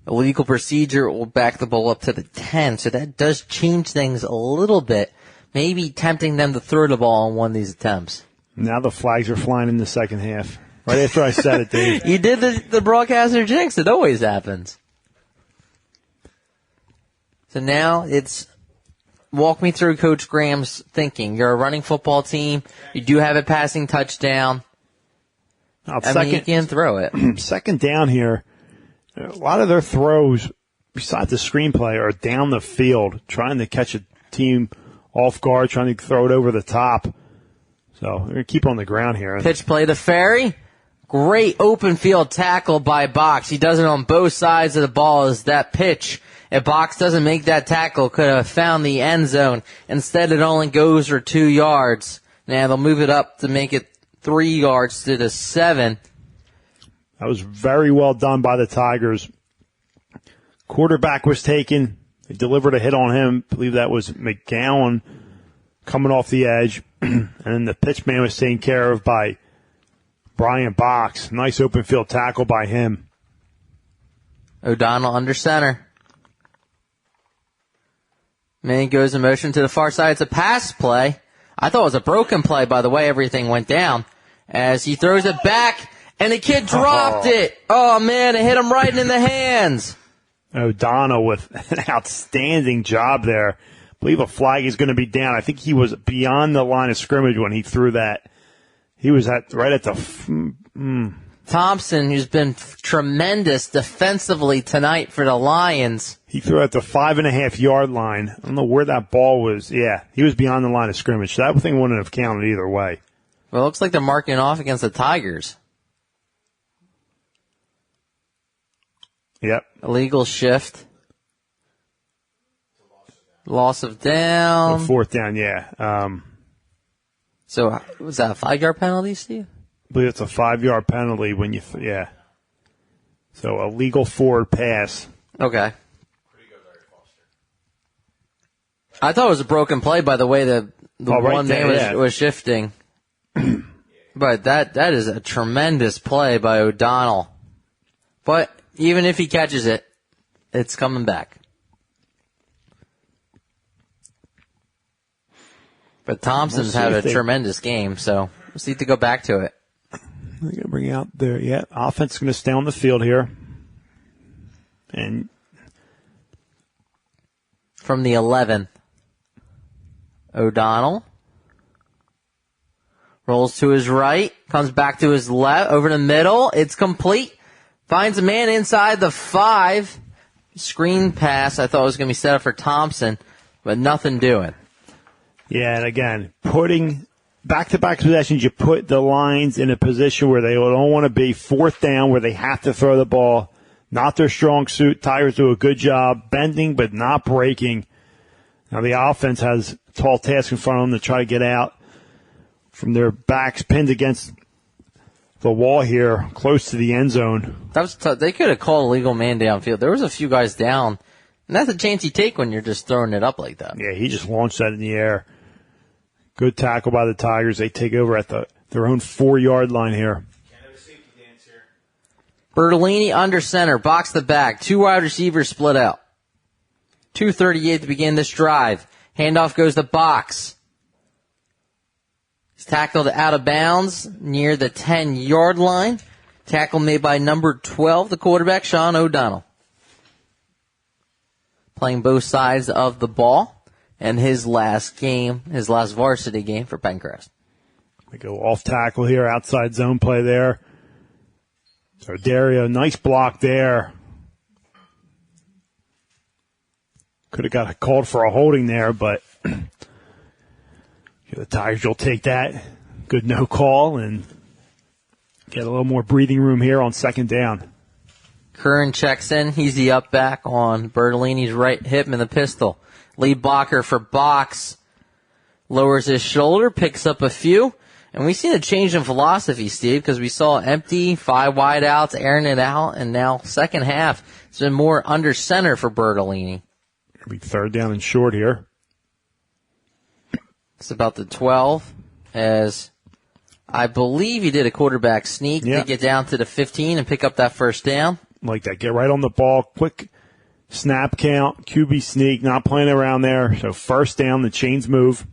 Illegal procedure will back the ball up to the 10, so that does change things a little bit. maybe tempting them to throw the ball on one of these attempts. Now the flags are flying in the second half. Right after I said it, Dave. You did the broadcaster jinx. It always happens. So now it's walk me through Coach Graham's thinking. You're a running football team. You do have a passing touchdown. You can throw it. Second down here, a lot of their throws, besides the screenplay, are down the field, trying to catch a team off guard, trying to throw it over the top. So they're going to keep on the ground here. Pitch play to Ferry. Great open field tackle by Box. He does it on both sides of the ball as that pitch. If Box doesn't make that tackle, could have found the end zone. Instead, it only goes for 2 yards. Now they'll move it up to make it 3 yards to the 7. That was very well done by the Tigers. Quarterback was taken. They delivered a hit on him. I believe that was McGowan coming off the edge. And then the pitch man was taken care of by Brian Box. Nice open field tackle by him. O'Donnell under center. Man goes in motion to the far side. It's a pass play. I thought it was a broken play by the way everything went down. As he throws it back, and the kid dropped it. Oh, man, it hit him right in the hands. O'Donnell with an outstanding job there. I believe a flag is going to be down. I think he was beyond the line of scrimmage when he threw that. He was right at the... Thompson, who's been tremendous defensively tonight for the Lions. He threw at the 5.5-yard line. I don't know where that ball was. Yeah, he was beyond the line of scrimmage. So that thing wouldn't have counted either way. Well, it looks like they're marking it off against the Tigers. Yep. Illegal shift. Loss of down. Fourth down, yeah. So was that a 5-yard penalty, Steve? I believe it's a 5-yard penalty when you, yeah. So a legal forward pass. Okay. I thought it was a broken play by the way the one man was shifting. But that is a tremendous play by O'Donnell. But even if he catches it, it's coming back. But Thompson's had a tremendous game, so we'll see if they go back to it. They're going to bring out their, offense is going to stay on the field here. And from the 11, O'Donnell rolls to his right, comes back to his left, over the middle. It's complete. Finds a man inside the 5. Screen pass. I thought it was going to be set up for Thompson, but nothing doing. Yeah, and again, putting back-to-back possessions, you put the Lions in a position where they don't want to be. Fourth down, where they have to throw the ball. Not their strong suit. Tigers do a good job bending but not breaking. Now the offense has a tall task in front of them to try to get out from their backs pinned against the wall here, close to the end zone. That was tough. They could have called a legal man downfield. There was a few guys down, and that's a chance you take when you're just throwing it up like that. Yeah, he just launched that in the air. Good tackle by the Tigers. They take over at their own 4-yard line here. Bertolini under center, box the back. 2 wide receivers split out. 2:38 to begin this drive. Handoff goes to Box. He's tackled out of bounds near the 10-yard line. Tackle made by number 12, the quarterback, Sean O'Donnell. Playing both sides of the ball. And his last varsity game for Penncrest. We go off tackle here, outside zone play there. So Dario, nice block there. Could have got called for a holding there, but the Tigers will take that. Good no call and get a little more breathing room here on second down. Curran checks in. He's the up back on Bertolini's right hip in the pistol. Lead blocker for Box lowers his shoulder, picks up a few. And we've seen a change in philosophy, Steve, because we saw empty, 5 wide outs, airing it out, and now second half, it's been more under center for Bertolini. It'll be third down and short here. It's about the 12, as I believe he did a quarterback sneak to get down to the 15 and pick up that first down. Like that. Get right on the ball, quick snap count, QB sneak, not playing around there. So first down, the chains move.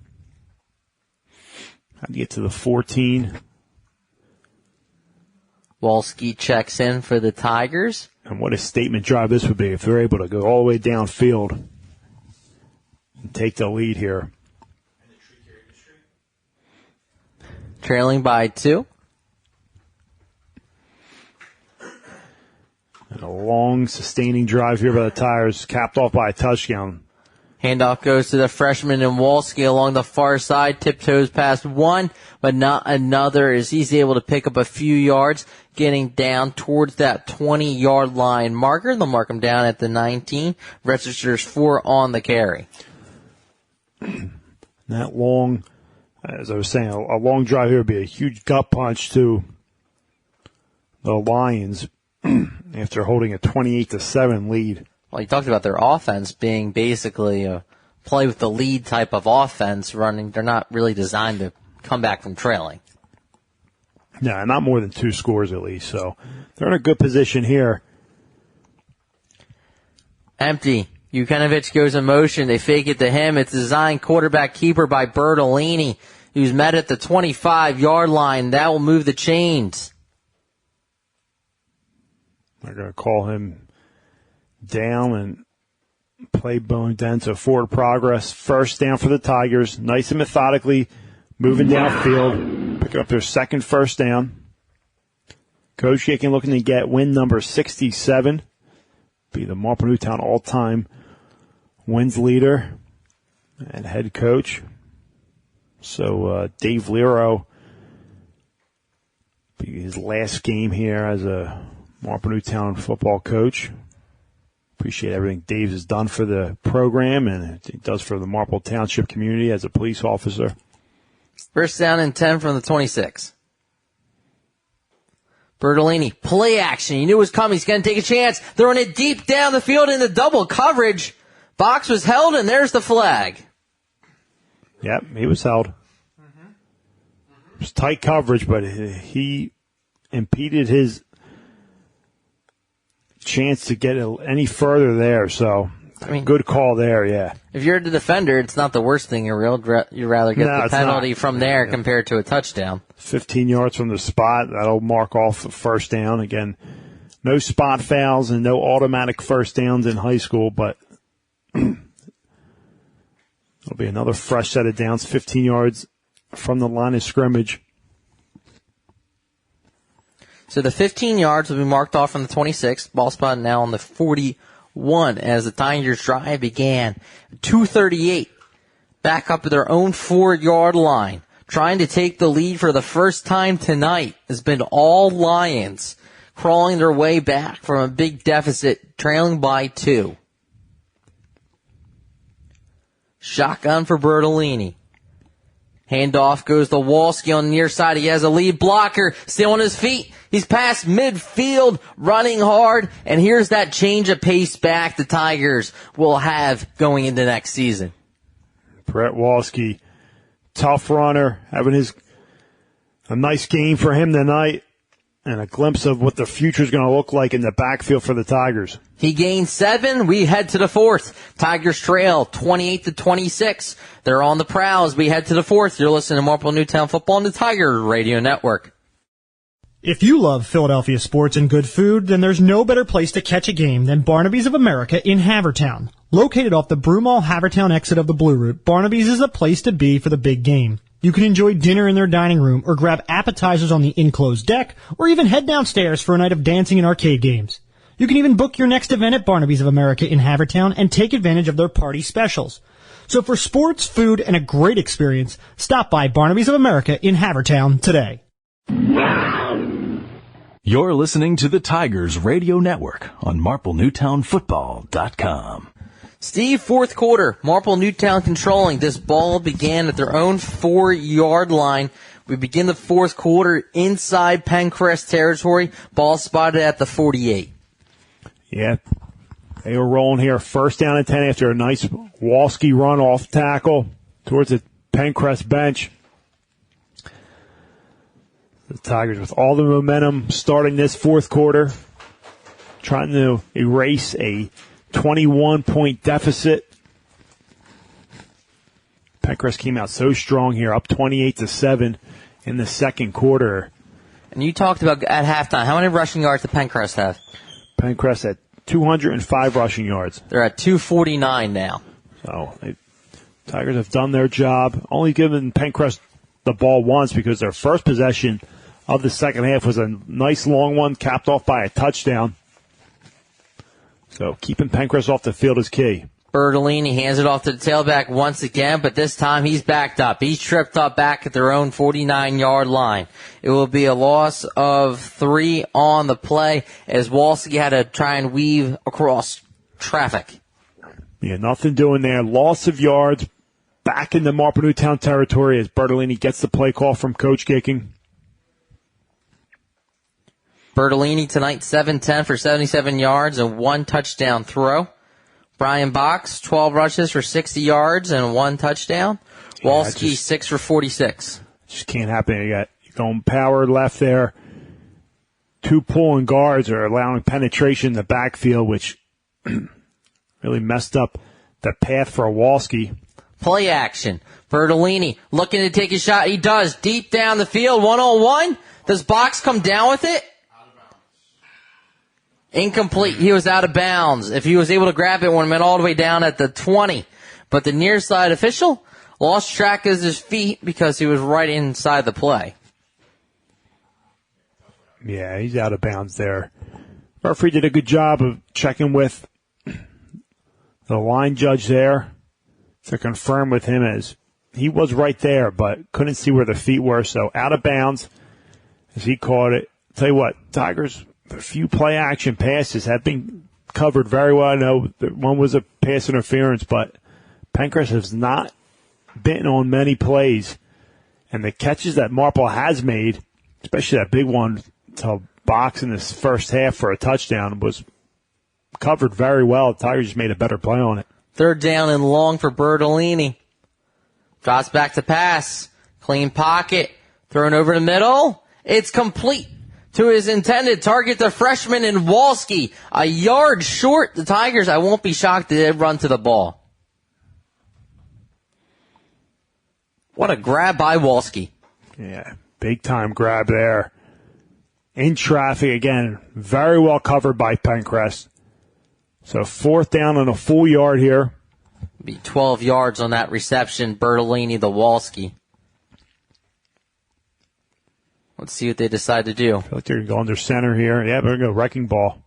How to get to the 14. Wolski checks in for the Tigers. And what a statement drive this would be if they're able to go all the way downfield and take the lead here. Trailing by 2. And a long, sustaining drive here by the Tigers, capped off by a touchdown. Handoff goes to the freshman in Wolski along the far side, tiptoes past one, but not another as he's able to pick up a few yards, getting down towards that 20-yard line marker. They'll mark him down at the 19, registers 4 on the carry. That long, as I was saying, a long drive here would be a huge gut punch to the Lions after holding a 28-7 lead. Well, you talked about their offense being basically a play with the lead type of offense running. They're not really designed to come back from trailing. No, not more than 2 scores at least. So they're in a good position here. Empty. Jukinovich goes in motion. They fake it to him. It's designed quarterback keeper by Bertolini, who's met at the 25-yard line. That will move the chains. They're going to call him down and play bone down to forward progress. First down for the Tigers. Nice and methodically moving downfield. Picking up their second first down. Coach Aiken looking to get win number 67. Be the Marple Newtown all-time wins leader and head coach. So Dave Lero, be his last game here as a Marple Newtown football coach. Appreciate everything Dave has done for the program and he does for the Marple Township community as a police officer. First down and 10 from the 26. Bertolini, play action. You knew it was coming. He's going to take a chance. Throwing it deep down the field in the double coverage. Box was held, and there's the flag. Yep, he was held. It was tight coverage, but he impeded his chance to get any further there. So, good call there, yeah. If you're the defender, it's not the worst thing in the world. You'd rather get the penalty from there compared to a touchdown. 15 yards from the spot. That'll mark off the first down. Again, no spot fouls and no automatic first downs in high school, but it'll be another fresh set of downs, 15 yards from the line of scrimmage. So the 15 yards will be marked off from the 26. Ball spot now on the 41 as the Tigers drive began. 2:38 back up to their own 4-yard line. Trying to take the lead for the first time tonight has been all Lions, crawling their way back from a big deficit, trailing by 2. Shotgun for Bertolini. Handoff goes to Wolski on the near side. He has a lead blocker, still on his feet. He's past midfield, running hard, and here's that change of pace back the Tigers will have going into next season. Brett Wolski, tough runner, having a nice game for him tonight, and a glimpse of what the future is going to look like in the backfield for the Tigers. He gained 7. We head to the 4th. Tigers trail 28-26. They're on the prowl as we head to the 4th. You're listening to Marple Newtown Football on the Tiger Radio Network. If you love Philadelphia sports and good food, then there's no better place to catch a game than Barnaby's of America in Havertown. Located off the Broomall Havertown exit of the Blue Route, Barnaby's is the place to be for the big game. You can enjoy dinner in their dining room or grab appetizers on the enclosed deck or even head downstairs for a night of dancing and arcade games. You can even book your next event at Barnaby's of America in Havertown and take advantage of their party specials. So for sports, food, and a great experience, stop by Barnaby's of America in Havertown today. You're listening to the Tigers Radio Network on MarpleNewtownFootball.com. Steve, 4th quarter, Marple Newtown controlling. This ball began at their own 4-yard line. We begin the 4th quarter inside Penncrest territory. Ball spotted at the 48. Yeah, they were rolling here. First down and 10 after a nice Wolski run off tackle towards the Penncrest bench. The Tigers with all the momentum starting this 4th quarter, trying to erase a 21-point deficit. Penncrest came out so strong here, up 28-7 in the second quarter. And you talked about at halftime, how many rushing yards did Penncrest have? Penncrest at 205 rushing yards. They're at 249 now. So Tigers have done their job, only given Penncrest the ball once because their first possession of the second half was a nice long one, capped off by a touchdown. So keeping Penncrest off the field is key. Bertolini hands it off to the tailback once again, but this time he's backed up. He's tripped up back at their own 49-yard line. It will be a loss of 3 on the play as Walski had to try and weave across traffic. Yeah, nothing doing there. Loss of yards back in the Marple Newtown territory as Bertolini gets the play call from Coach Gicking. Bertolini tonight 7-10 for 77 yards and 1 touchdown throw. Brian Box, 12 rushes for 60 yards and 1 touchdown. Walski, 6 for 46. Just can't happen. You got going power left there. 2 pulling guards are allowing penetration in the backfield, which really messed up the path for Walski. Play action. Bertolini looking to take a shot. He does. Deep down the field, 1-on-1. Does Box come down with it? Incomplete. He was out of bounds. If he was able to grab it, it would have been all the way down at the 20. But the near side official lost track of his feet because he was right inside the play. Yeah, he's out of bounds there. Referee did a good job of checking with the line judge there to confirm with him as he was right there, but couldn't see where the feet were. So out of bounds as he caught it. Tell you what, Tigers, a few play action passes have been covered very well. I know that one was a pass interference, but Penncrest has not been on many plays. And the catches that Marple has made, especially that big one to Box in this first half for a touchdown, was covered very well. The Tigers just made a better play on it. 3rd down and long for Bertolini. Drops back to pass. Clean pocket. Thrown over the middle. It's complete to his intended target, the freshman in Walski. A yard short. The Tigers, I won't be shocked if they run to the ball. What a grab by Walski. Yeah, big time grab there. In traffic again, very well covered by Penncrest. So 4th down and a full yard here. Be 12 yards on that reception, Bertolini, the Walski. Let's see what they decide to do. I feel like they're going to go under center here. Yeah, they're going to go wrecking ball.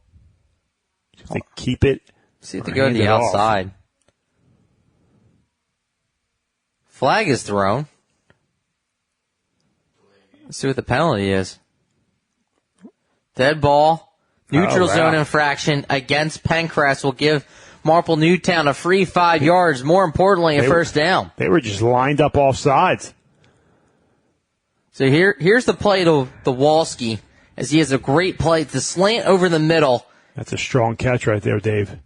See if they keep it. See if they go to the outside. Flag is thrown. Let's see what the penalty is. Dead ball. Neutral zone infraction against Penncrest will give Marple Newtown a free 5 yards. More importantly, a first down. They were just lined up off sides. So here's the play to the Walski as he has a great play. It's the slant over the middle. That's a strong catch right there, Dave.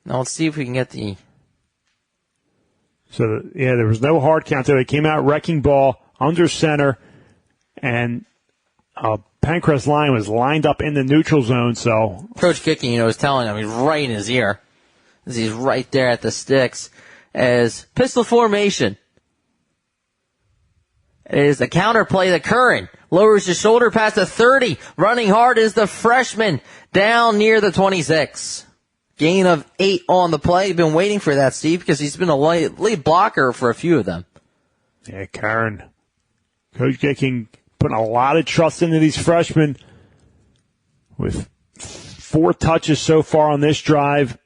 Now let's see if we can get the... So, there was no hard count there. They came out wrecking ball under center, and Penncrest line was lined up in the neutral zone, so... Coach Gicking, was telling him, he's right in his ear, as he's right there at the sticks, as pistol formation. It is a counter play to Curran. Lowers his shoulder past the 30. Running hard is the freshman down near the 26. Gain of 8 on the play. You've been waiting for that, Steve, because he's been a lead blocker for a few of them. Yeah, Curran. Coach Gicking putting a lot of trust into these freshmen with 4 touches so far on this drive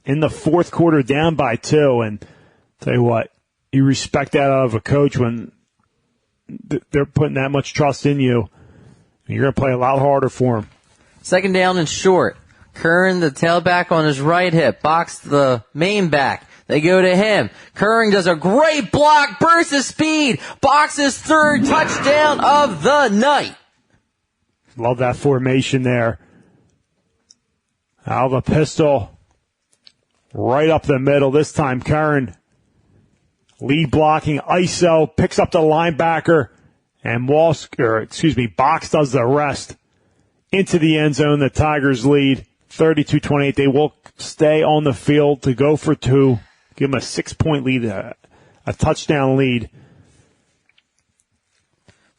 in the fourth quarter, down by 2. And tell you what, you respect that out of a coach when they're putting that much trust in you. You're going to play a lot harder for them. 2nd down and short. Curran, the tailback on his right hip. Box the main back. They go to him. Curran does a great block, burst of speed. Box's 3rd touchdown of the night. Love that formation there. Out of a pistol. Right up the middle. This time, Curran. Lead blocking, ISO, picks up the linebacker, and Box does the rest. Into the end zone, the Tigers lead 32-28. They will stay on the field to go for 2. Give them a 6-point lead. a touchdown lead.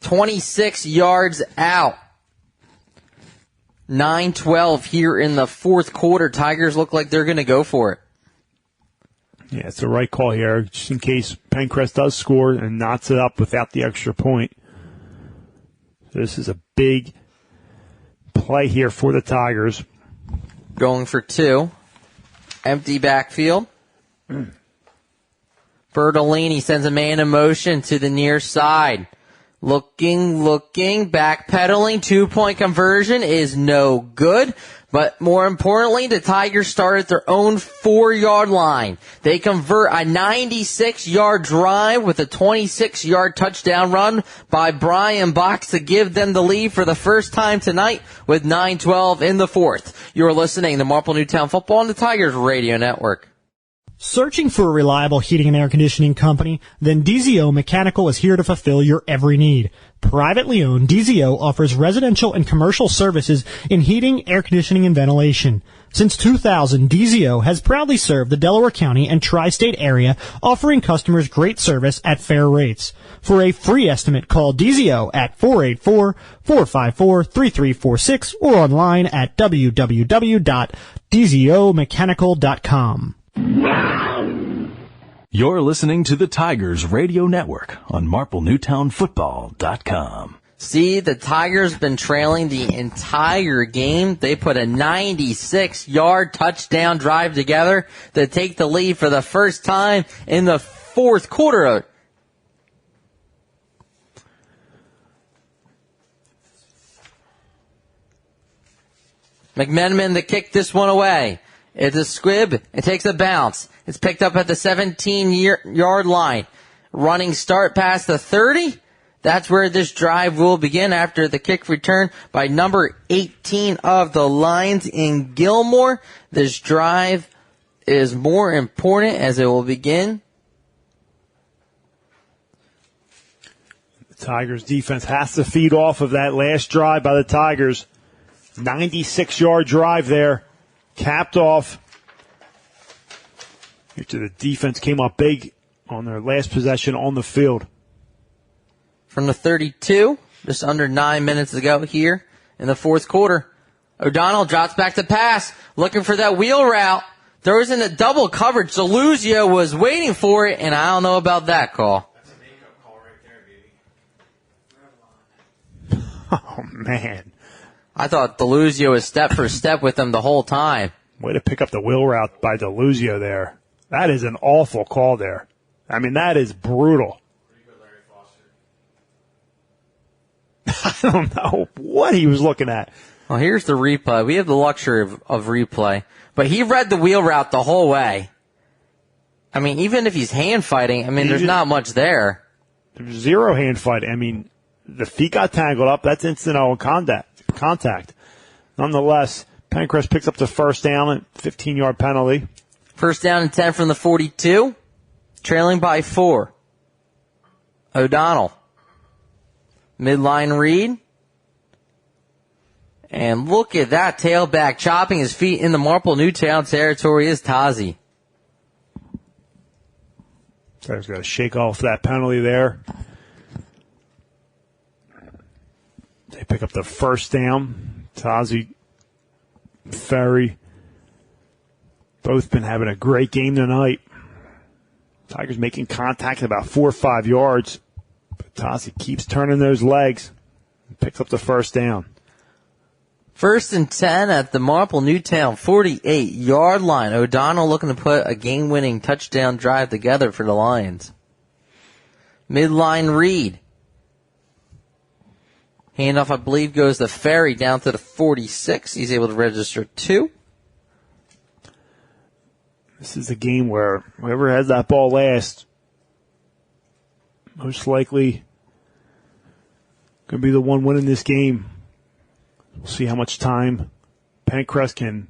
26 yards out. 9-12 here in the fourth quarter. Tigers look like they're going to go for it. Yeah, it's the right call here, just in case Penncrest does score and knots it up without the extra point. This is a big play here for the Tigers. Going for 2. Empty backfield. Bertolini sends a man in motion to the near side. Looking, backpedaling. 2-point conversion is no good. But more importantly, the Tigers start at their own 4-yard line. They convert a 96-yard drive with a 26-yard touchdown run by Brian Box to give them the lead for the first time tonight with 9-12 in the fourth. You're listening to Marple Newtown Football on the Tigers Radio Network. Searching for a reliable heating and air conditioning company? Then DZO Mechanical is here to fulfill your every need. Privately owned, DZO offers residential and commercial services in heating, air conditioning, and ventilation. Since 2000, DZO has proudly served the Delaware County and tri-state area, offering customers great service at fair rates. For a free estimate, call DZO at 484-454-3346 or online at www.dzomechanical.com. You're listening to the Tigers Radio Network on MarpleNewtownFootball.com. See, the Tigers been trailing the entire game. They put a 96-yard touchdown drive together to take the lead for the first time in the fourth quarter. McMenamin to kick this one away. It's a squib. It takes a bounce. It's picked up at the 17-yard line. Running start past the 30. That's where this drive will begin after the kick return by number 18 of the Lions in Gilmore. This drive is more important as it will begin. The Tigers defense has to feed off of that last drive by the Tigers. 96-yard drive there. Capped off. After the defense came up big on their last possession on the field. From the 32, just under 9 minutes ago here in the fourth quarter. O'Donnell drops back to pass, looking for that wheel route. Throws in a double coverage. Deluzio was waiting for it, and I don't know about that call. That's a makeup call right there, baby. Oh, man. I thought Deluzio was step for step with him the whole time. Way to pick up the wheel route by Deluzio there. That is an awful call there. I mean, that is brutal. Pretty good, Larry Foster. I don't know what he was looking at. Well, here's the replay. We have the luxury of replay. But he read the wheel route the whole way. I mean, even if he's hand fighting, I mean, there's not much there. There's zero hand fight. I mean, the feet got tangled up. That's instant contact. Nonetheless, Penncrest picks up the first down at 15-yard penalty. First down and 10 from the 42. Trailing by 4. O'Donnell. Midline read. And look at that tailback chopping his feet in the Marple Newtown territory is Tazi. Tigers got to shake off that penalty there. They pick up the first down. Tazi, Ferry, both been having a great game tonight. Tigers making contact at about 4 or 5 yards. But Tazi keeps turning those legs and picks up the first down. First and 10 at the Marple Newtown 48-yard line. O'Donnell looking to put a game-winning touchdown drive together for the Lions. Midline read. Handoff, I believe, goes to Ferry down to the 46. He's able to register 2. This is a game where whoever has that ball last, most likely going to be the one winning this game. We'll see how much time Penncrest can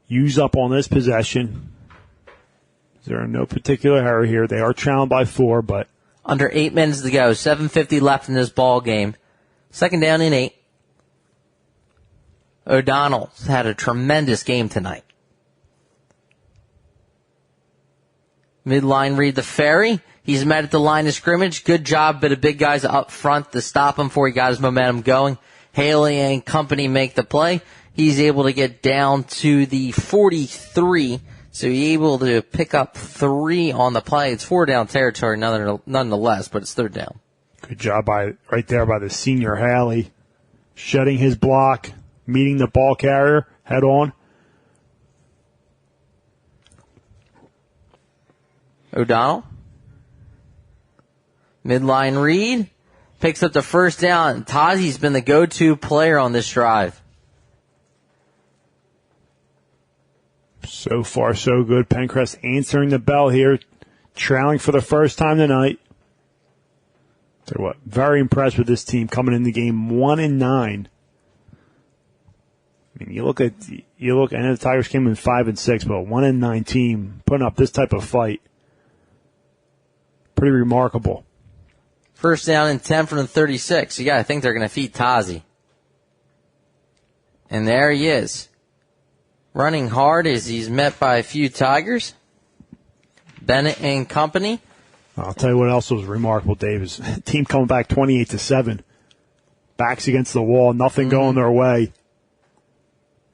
use up on this possession. There are no particular hurry here. They are trailing by 4, but under 8 minutes to go, 7:50 left in this ball game. Second down and 8. O'Donnell's had a tremendous game tonight. Midline read the Ferry. He's met at the line of scrimmage. Good job, but the big guys up front to stop him before he got his momentum going. Haley and company make the play. He's able to get down to the 43, so he's able to pick up 3 on the play. It's 4 down territory nonetheless, but it's 3rd down. Good job right there by the senior Haley, shedding his block, meeting the ball carrier head on. O'Donnell. Midline read. Picks up the 1st down. Tazi's been the go-to player on this drive. So far, so good. Penncrest answering the bell here, trailing for the first time tonight. Tell you what, very impressed with this team coming in the game 1-9. I mean, you look. I know the Tigers came in 5-6, but a 1-9 team putting up this type of fight, pretty remarkable. 1st down and 10 from the 36. You got to think they're going to feed Tazi. And there he is. Running hard as he's met by a few Tigers. Bennett and company. I'll tell you what else was remarkable, Dave, is team coming back 28-7. Backs against the wall, nothing going their way.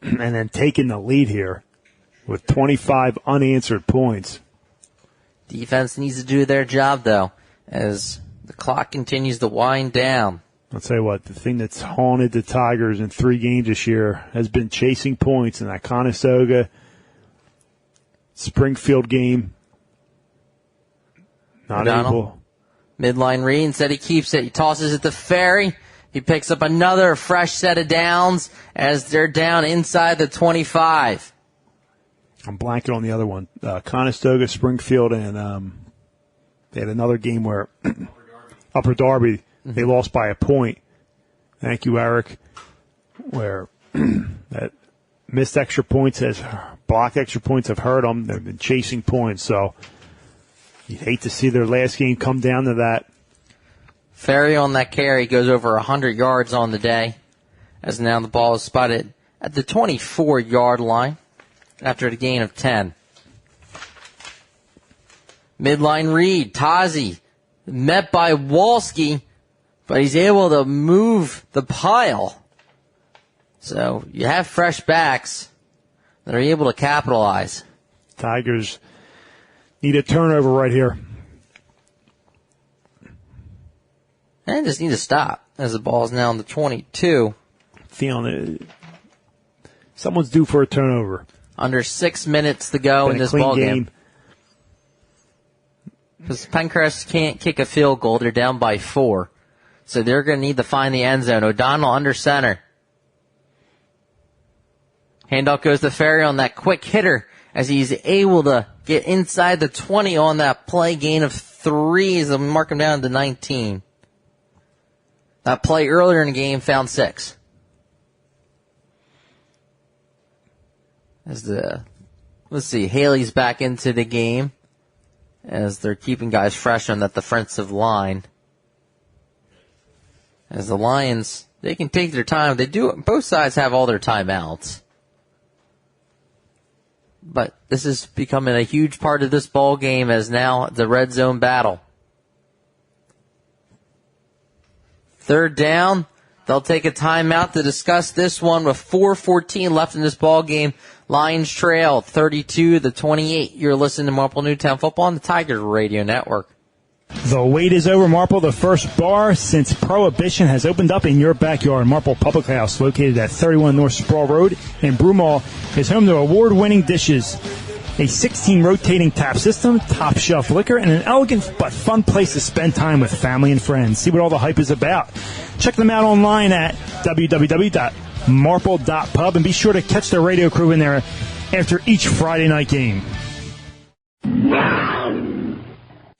And then taking the lead here with 25 unanswered points. Defense needs to do their job, though, as the clock continues to wind down. I'll tell you what, the thing that's haunted the Tigers in 3 games this year has been chasing points in that Conestoga Springfield game. Not able. Midline read, instead he keeps it. He tosses it to Ferry. He picks up another fresh set of downs as they're down inside the 25. I'm blanking on the other one. Conestoga, Springfield, and they had another game where Upper Darby, they lost by a point. Thank you, Eric. Where that missed extra points blocked extra points have hurt them. They've been chasing points, so you'd hate to see their last game come down to that. Ferry on that carry goes over 100 yards on the day, as now the ball is spotted at the 24-yard line after the gain of 10. Midline read, Tazi, met by Walski, but he's able to move the pile. So you have fresh backs that are able to capitalize. Tigers need a turnover right here. And just need to stop as the ball is now on the 22. Feeling it. Someone's due for a turnover. Under 6 minutes to go in this ball game. Because Penncrest can't kick a field goal. They're down by 4. So they're going to need to find the end zone. O'Donnell under center. Handoff goes to Ferry on that quick hitter as he's able to get inside the 20 on that play. Gain of 3 as they mark him down to 19. That play earlier in the game found 6. Let's see, Haley's back into the game as they're keeping guys fresh on that defensive line. As the Lions, they can take their time. They do. Both sides have all their timeouts. But this is becoming a huge part of this ball game as now the red zone battle. 3rd down. They'll take a timeout to discuss this one with 4:14 left in this ball game. Lions trail 32-28. You're listening to Marple Newtown Football on the Tigers Radio Network. The wait is over, Marple. The first bar since Prohibition has opened up in your backyard. Marple Public House, located at 31 North Sproul Road in Broomall, is home to award-winning dishes, a 16 rotating tap system, top shelf liquor, and an elegant but fun place to spend time with family and friends. See what all the hype is about. Check them out online at www.marple.pub and be sure to catch the radio crew in there after each Friday night game.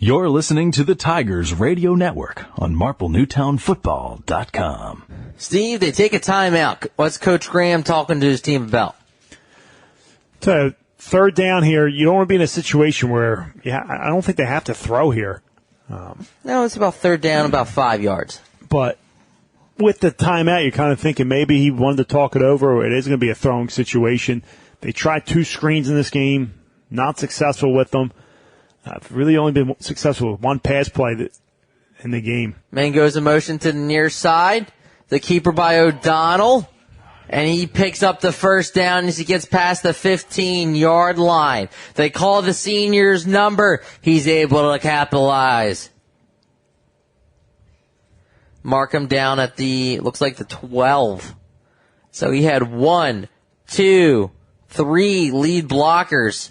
You're listening to the Tigers Radio Network on MarpleNewtownFootball.com. Steve, they take a timeout. What's Coach Graham talking to his team about? So 3rd down here, you don't want to be in a situation where I don't think they have to throw here. No, it's about 3rd down, about 5 yards. But with the timeout, you're kind of thinking maybe he wanted to talk it over. It is going to be a throwing situation. They tried 2 screens in this game, not successful with them. I've really only been successful with one pass play in the game. Man goes in motion to the near side. The keeper by O'Donnell. And he picks up the first down as he gets past the 15-yard line. They call the senior's number. He's able to capitalize. Mark him down at looks like the 12. So he had 1, 2, 3 lead blockers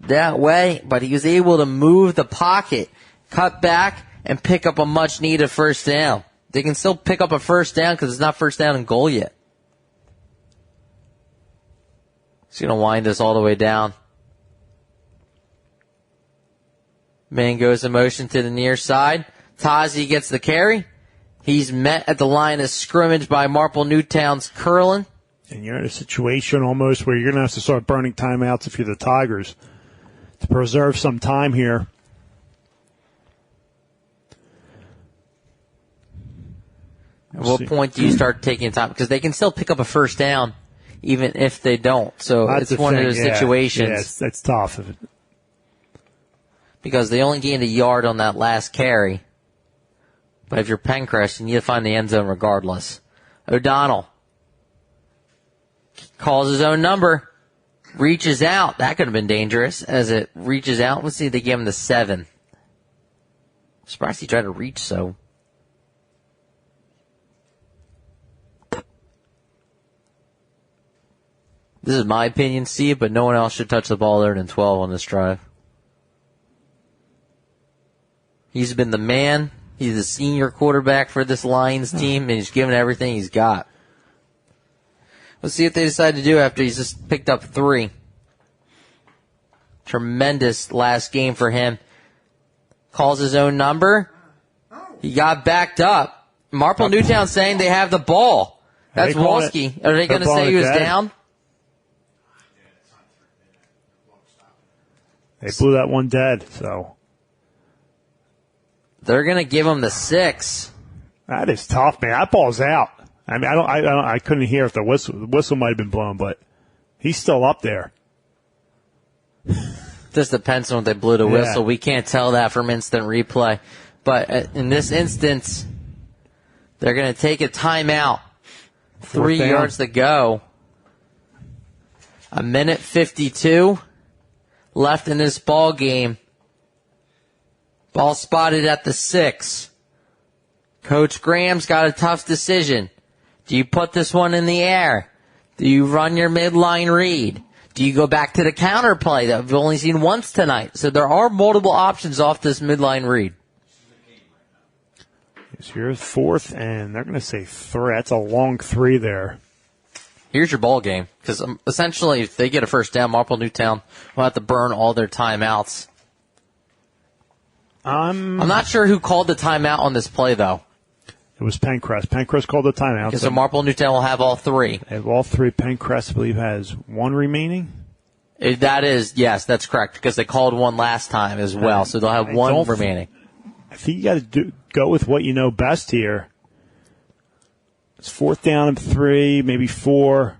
that way, but he was able to move the pocket, cut back, and pick up a much-needed first down. They can still pick up a first down because it's not first down and goal yet. He's going to wind us all the way down. Man goes in motion to the near side. Tazi gets the carry. He's met at the line of scrimmage by Marple Newtown's Curlin. And you're in a situation almost where you're going to have to start burning timeouts if you're the Tigers to preserve some time here. At what point do you start taking time? Because they can still pick up a first down even if they don't. So That's it's one of those situations. Yeah, that's tough. Because they only gained a yard on that last carry. But if you're Penncrest, you need to find the end zone regardless. O'Donnell calls his own number, reaches out. That could have been dangerous as it reaches out. Let's see if they gave him the 7. Surprised he tried to reach so. This is my opinion, Steve, but no one else should touch the ball there than 12 on this drive. He's been the man. He's the senior quarterback for this Lions team, and he's given everything he's got. Let's see what they decide to do after he's just picked up 3. Tremendous last game for him. Calls his own number. He got backed up. Marple Newtown saying they have the ball. That's Wolski. Are they going to say he was down? They blew that one dead, so. They're going to give him the 6. That is tough, man. That ball's out. I mean, I couldn't hear if the whistle might have been blown, but he's still up there. Just depends on if they blew the whistle. We can't tell that from instant replay. But in this instance, they're going to take a timeout. 3 yards to go. 1:52 left in this ball game. Ball spotted at the 6. Coach Graham's got a tough decision. Do you put this one in the air? Do you run your midline read? Do you go back to the counter play that we've only seen once tonight? So there are multiple options off this midline read. Here's 4th, and they're going to say 3. That's a long 3 there. Here's your ball game. Because essentially, if they get a first down, Marple Newtown will have to burn all their timeouts. I'm not sure who called the timeout on this play, though. It was Penncrest. Penncrest called the timeout. So Marple Newtown will have all 3. They have all 3. Penncrest, I believe, has 1 remaining. That is, yes, that's correct, because they called one last time as well, so they'll have 1 remaining. I think you got to go with what you know best here. It's 4th down and 3, maybe 4.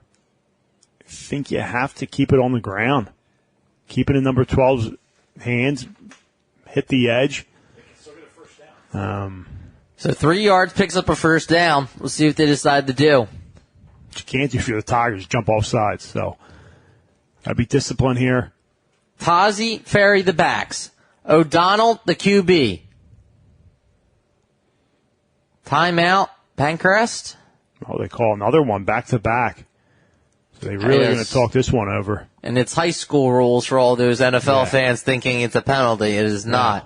I think you have to keep it on the ground. Keep it in number 12's hands. Hit the edge. So 3 yards picks up a first down. We'll see what they decide to do. What you can't do if you're the Tigers, jump off sides. So, gotta be disciplined here. Tazi, Ferry, the backs. O'Donnell, the QB. Timeout, Penncrest. Oh, they call another one back to back. So they really are going to talk this one over. And it's high school rules for all those NFL fans thinking it's a penalty. It is not.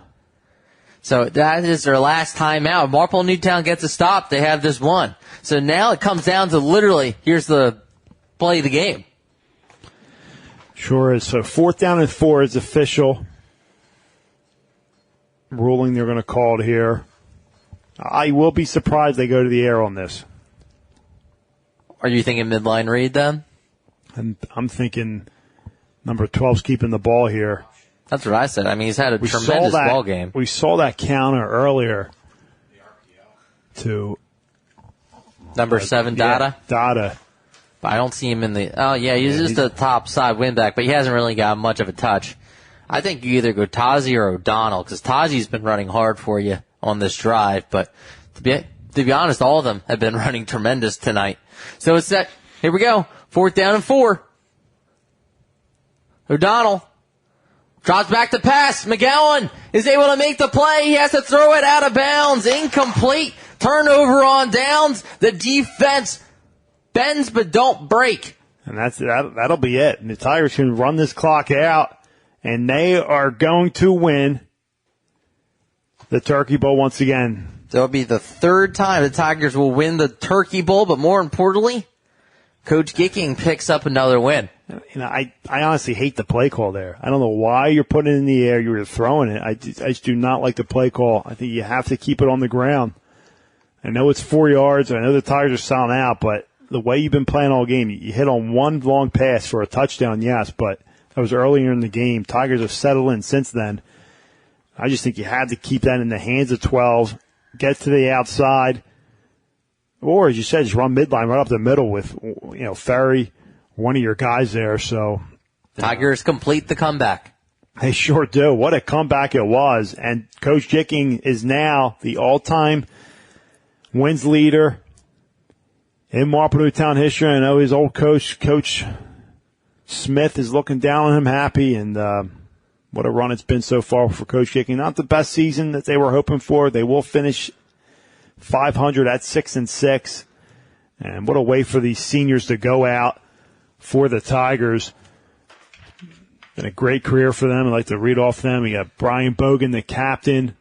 So that is their last timeout. Marple Newtown gets a stop. They have this one. So now it comes down to literally, here's the play of the game. Sure is. So 4th down and 4 is official. Ruling they're going to call it here. I will be surprised they go to the air on this. Are you thinking midline read then? And I'm thinking number 12's keeping the ball here. That's what I said. I mean, he's had a tremendous ball game. We saw that counter earlier to number 7, Dada. Dada. But I don't see him in the. Oh yeah, he's just a top side windback, but he hasn't really got much of a touch. I think you either go Tazi or O'Donnell, because Tazi's been running hard for you on this drive, but to be honest, all of them have been running tremendous tonight. So it's set. Here we go. 4th down and 4. O'Donnell drops back to pass. McGowan is able to make the play. He has to throw it out of bounds. Incomplete. Turnover on downs. The defense bends but don't break. And that'll be it. And the Tigers can run this clock out, and they are going to win the Turkey Bowl once again. That'll be the 3rd time the Tigers will win the Turkey Bowl, but more importantly, Coach Gicking picks up another win. I honestly hate the play call there. I don't know why you're putting it in the air. You were throwing it. I just do not like the play call. I think you have to keep it on the ground. I know it's 4 yards. I know the Tigers are selling out, but the way you've been playing all game, you hit on one long pass for a touchdown, yes, but that was earlier in the game. Tigers have settled in since then. I just think you had to keep that in the hands of 12, get to the outside, or as you said, just run midline right up the middle with, Ferry, one of your guys there. So Tigers complete the comeback. They sure do. What a comeback it was. And Coach Gicking is now the all-time wins leader in Marple Newtown history. I know his old coach, Coach Smith, is looking down on him happy, and what a run it's been so far for Coach Gicking. Not the best season that they were hoping for. They will finish 500 at 6-6. And what a way for these seniors to go out for the Tigers. Been a great career for them. I'd like to read off them. You got Brian Bogan, the captain,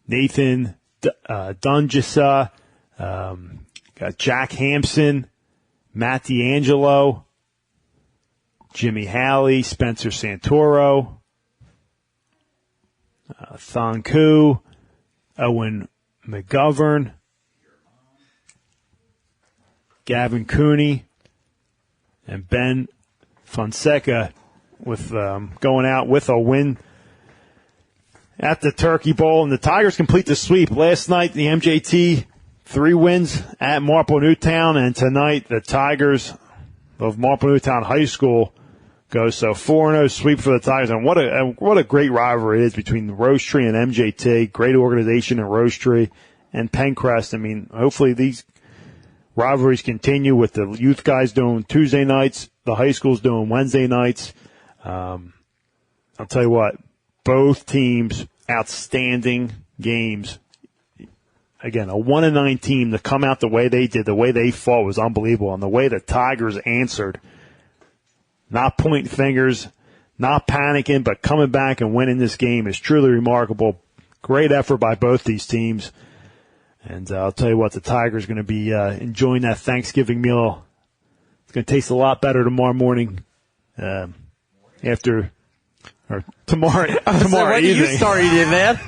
Nathan Dungisa, got Jack Hampson, Matt D'Angelo, Jimmy Halley, Spencer Santoro, Thon Koo, Owen McGovern, Gavin Cooney, and Ben Fonseca with going out with a win at the Turkey Bowl. And the Tigers complete the sweep. Last night, the MJT, 3 wins at Marple Newtown, and tonight the Tigers of Marple Newtown High School go. So 4-0 sweep for the Tigers. And what a great rivalry it is between Rose Tree and MJT. Great organization in Rose Tree and Penncrest. I mean, hopefully these rivalries continue with the youth guys doing Tuesday nights, the high school's doing Wednesday nights. I'll tell you what, both teams, outstanding games. Again, a 1-9 team to come out the way they did, the way they fought was unbelievable. And the way the Tigers answered, not pointing fingers, not panicking, but coming back and winning this game is truly remarkable. Great effort by both these teams. And I'll tell you what, the Tigers are going to be enjoying that Thanksgiving meal. It's going to taste a lot better tomorrow morning tomorrow When evening. you started it, man.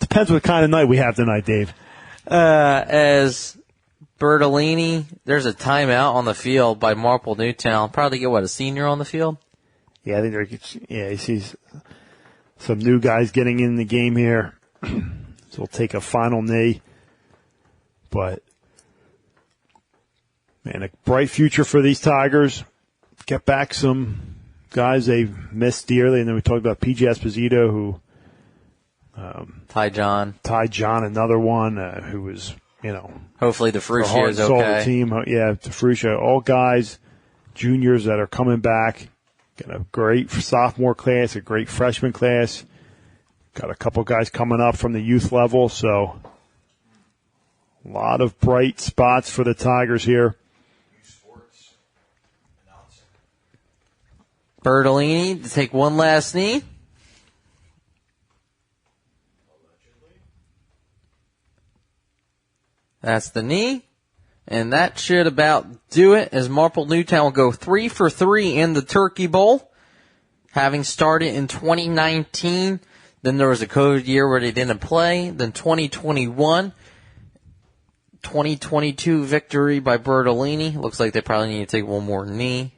Depends what kind of night we have tonight, Dave. As Bertolini, there's a timeout on the field by Marple Newtown. Probably get, a senior on the field? Yeah, I think he sees some new guys getting in the game here. So we'll take a final knee. But, man, a bright future for these Tigers. Get back some guys they've missed dearly. And then we talked about P.J. Esposito, who Ty John, another one who was, hopefully the Fruccio is okay. The team, the Fruccio, all guys, juniors that are coming back. Got a great sophomore class, a great freshman class. Got a couple guys coming up from the youth level, so a lot of bright spots for the Tigers here. Bertolini to take one last knee. That's the knee. And that should about do it, as Marple Newtown will go 3 for 3 in the Turkey Bowl. Having started in 2019, then there was a COVID year where they didn't play. Then 2021, 2022 victory by Bertolini. Looks like they probably need to take one more knee.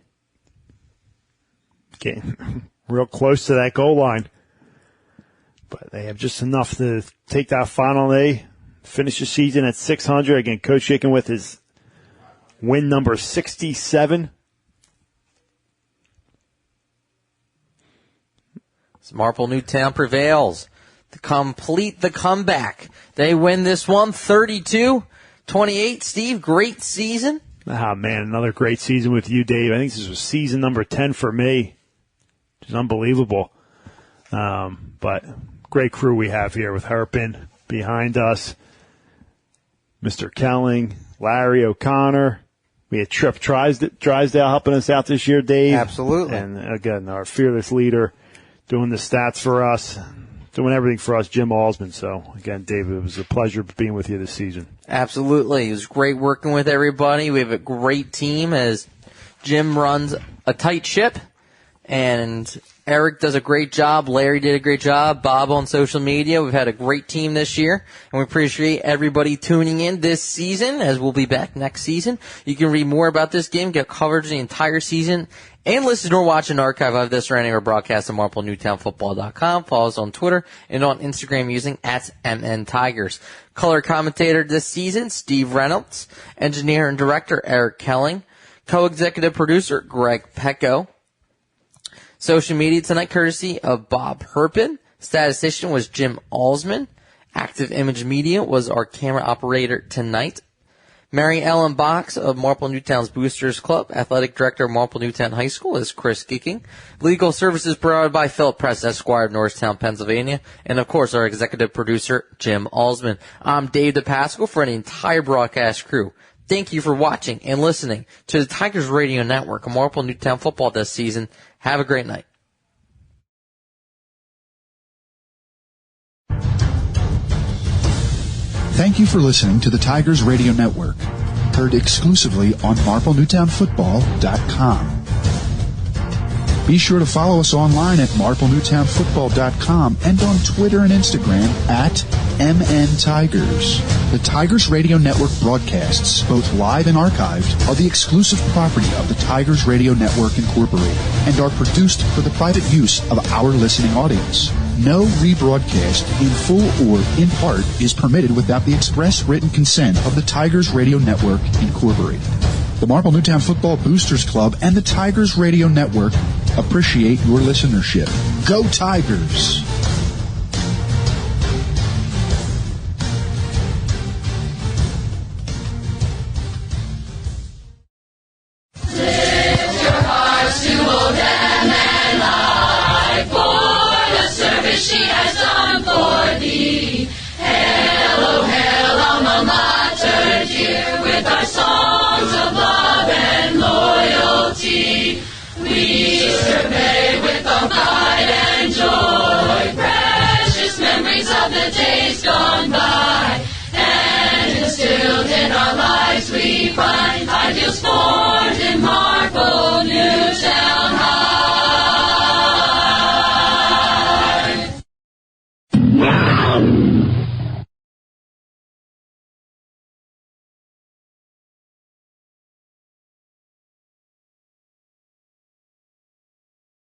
Getting real close to that goal line. But they have just enough to take that final day, finish the season at 600. Again, Coach Gicking with his win number 67. Marple Newtown prevails to complete the comeback. They win this one 32-28. Steve, great season. Ah, man, another great season with you, Dave. I think this was season number 10 for me, which is unbelievable. But great crew we have here with Herpin behind us, Mr. Kelling, Larry O'Connor. We had Trip Drysdale helping us out this year, Dave. Absolutely. And again, our fearless leader doing the stats for us, doing everything for us, Jim Alsman. So again, Dave, it was a pleasure being with you this season. Absolutely. It was great working with everybody. We have a great team as Jim runs a tight ship, and Eric does a great job. Larry did a great job. Bob on social media. We've had a great team this year, and we appreciate everybody tuning in this season, as we'll be back next season. You can read more about this game, get coverage of the entire season, and listen or watch an archive of this or any of our broadcasts at MarpleNewtownFootball.com. Follow us on Twitter and on Instagram using @MNTigers. Color commentator this season, Steve Reynolds. Engineer and director, Eric Kelling. Co-executive producer, Greg Pecco. Social media tonight, courtesy of Bob Herpin. Statistician was Jim Alsman. Active Image Media was our camera operator tonight. Mary Ellen Box of Marple Newtown's Boosters Club. Athletic Director of Marple Newtown High School is Chris Geeking. Legal services provided by Philip Press, Esquire of Norristown, Pennsylvania. And, of course, our executive producer, Jim Alsman. I'm Dave DePascal for the entire broadcast crew. Thank you for watching and listening to the Tigers Radio Network of Marple Newtown football this season. Have a great night. Thank you for listening to the Tigers Radio Network, heard exclusively on MarpleNewtownFootball.com. Be sure to follow us online at MarpleNewtownFootball.com and on Twitter and Instagram @MNTigers. The Tigers Radio Network broadcasts, both live and archived, are the exclusive property of the Tigers Radio Network Incorporated and are produced for the private use of our listening audience. No rebroadcast, in full or in part, is permitted without the express written consent of the Tigers Radio Network Incorporated. The Marple Newtown Football Boosters Club and the Tigers Radio Network appreciate your listenership. Go Tigers! Lift your hearts to old MNI for the service she has done for thee. Hail, oh hail, alma mater dear, with our songs of love and loyalty. We survey with all pride and joy precious memories of the days gone by, and instilled in our lives we find ideals formed in Marple Newtown.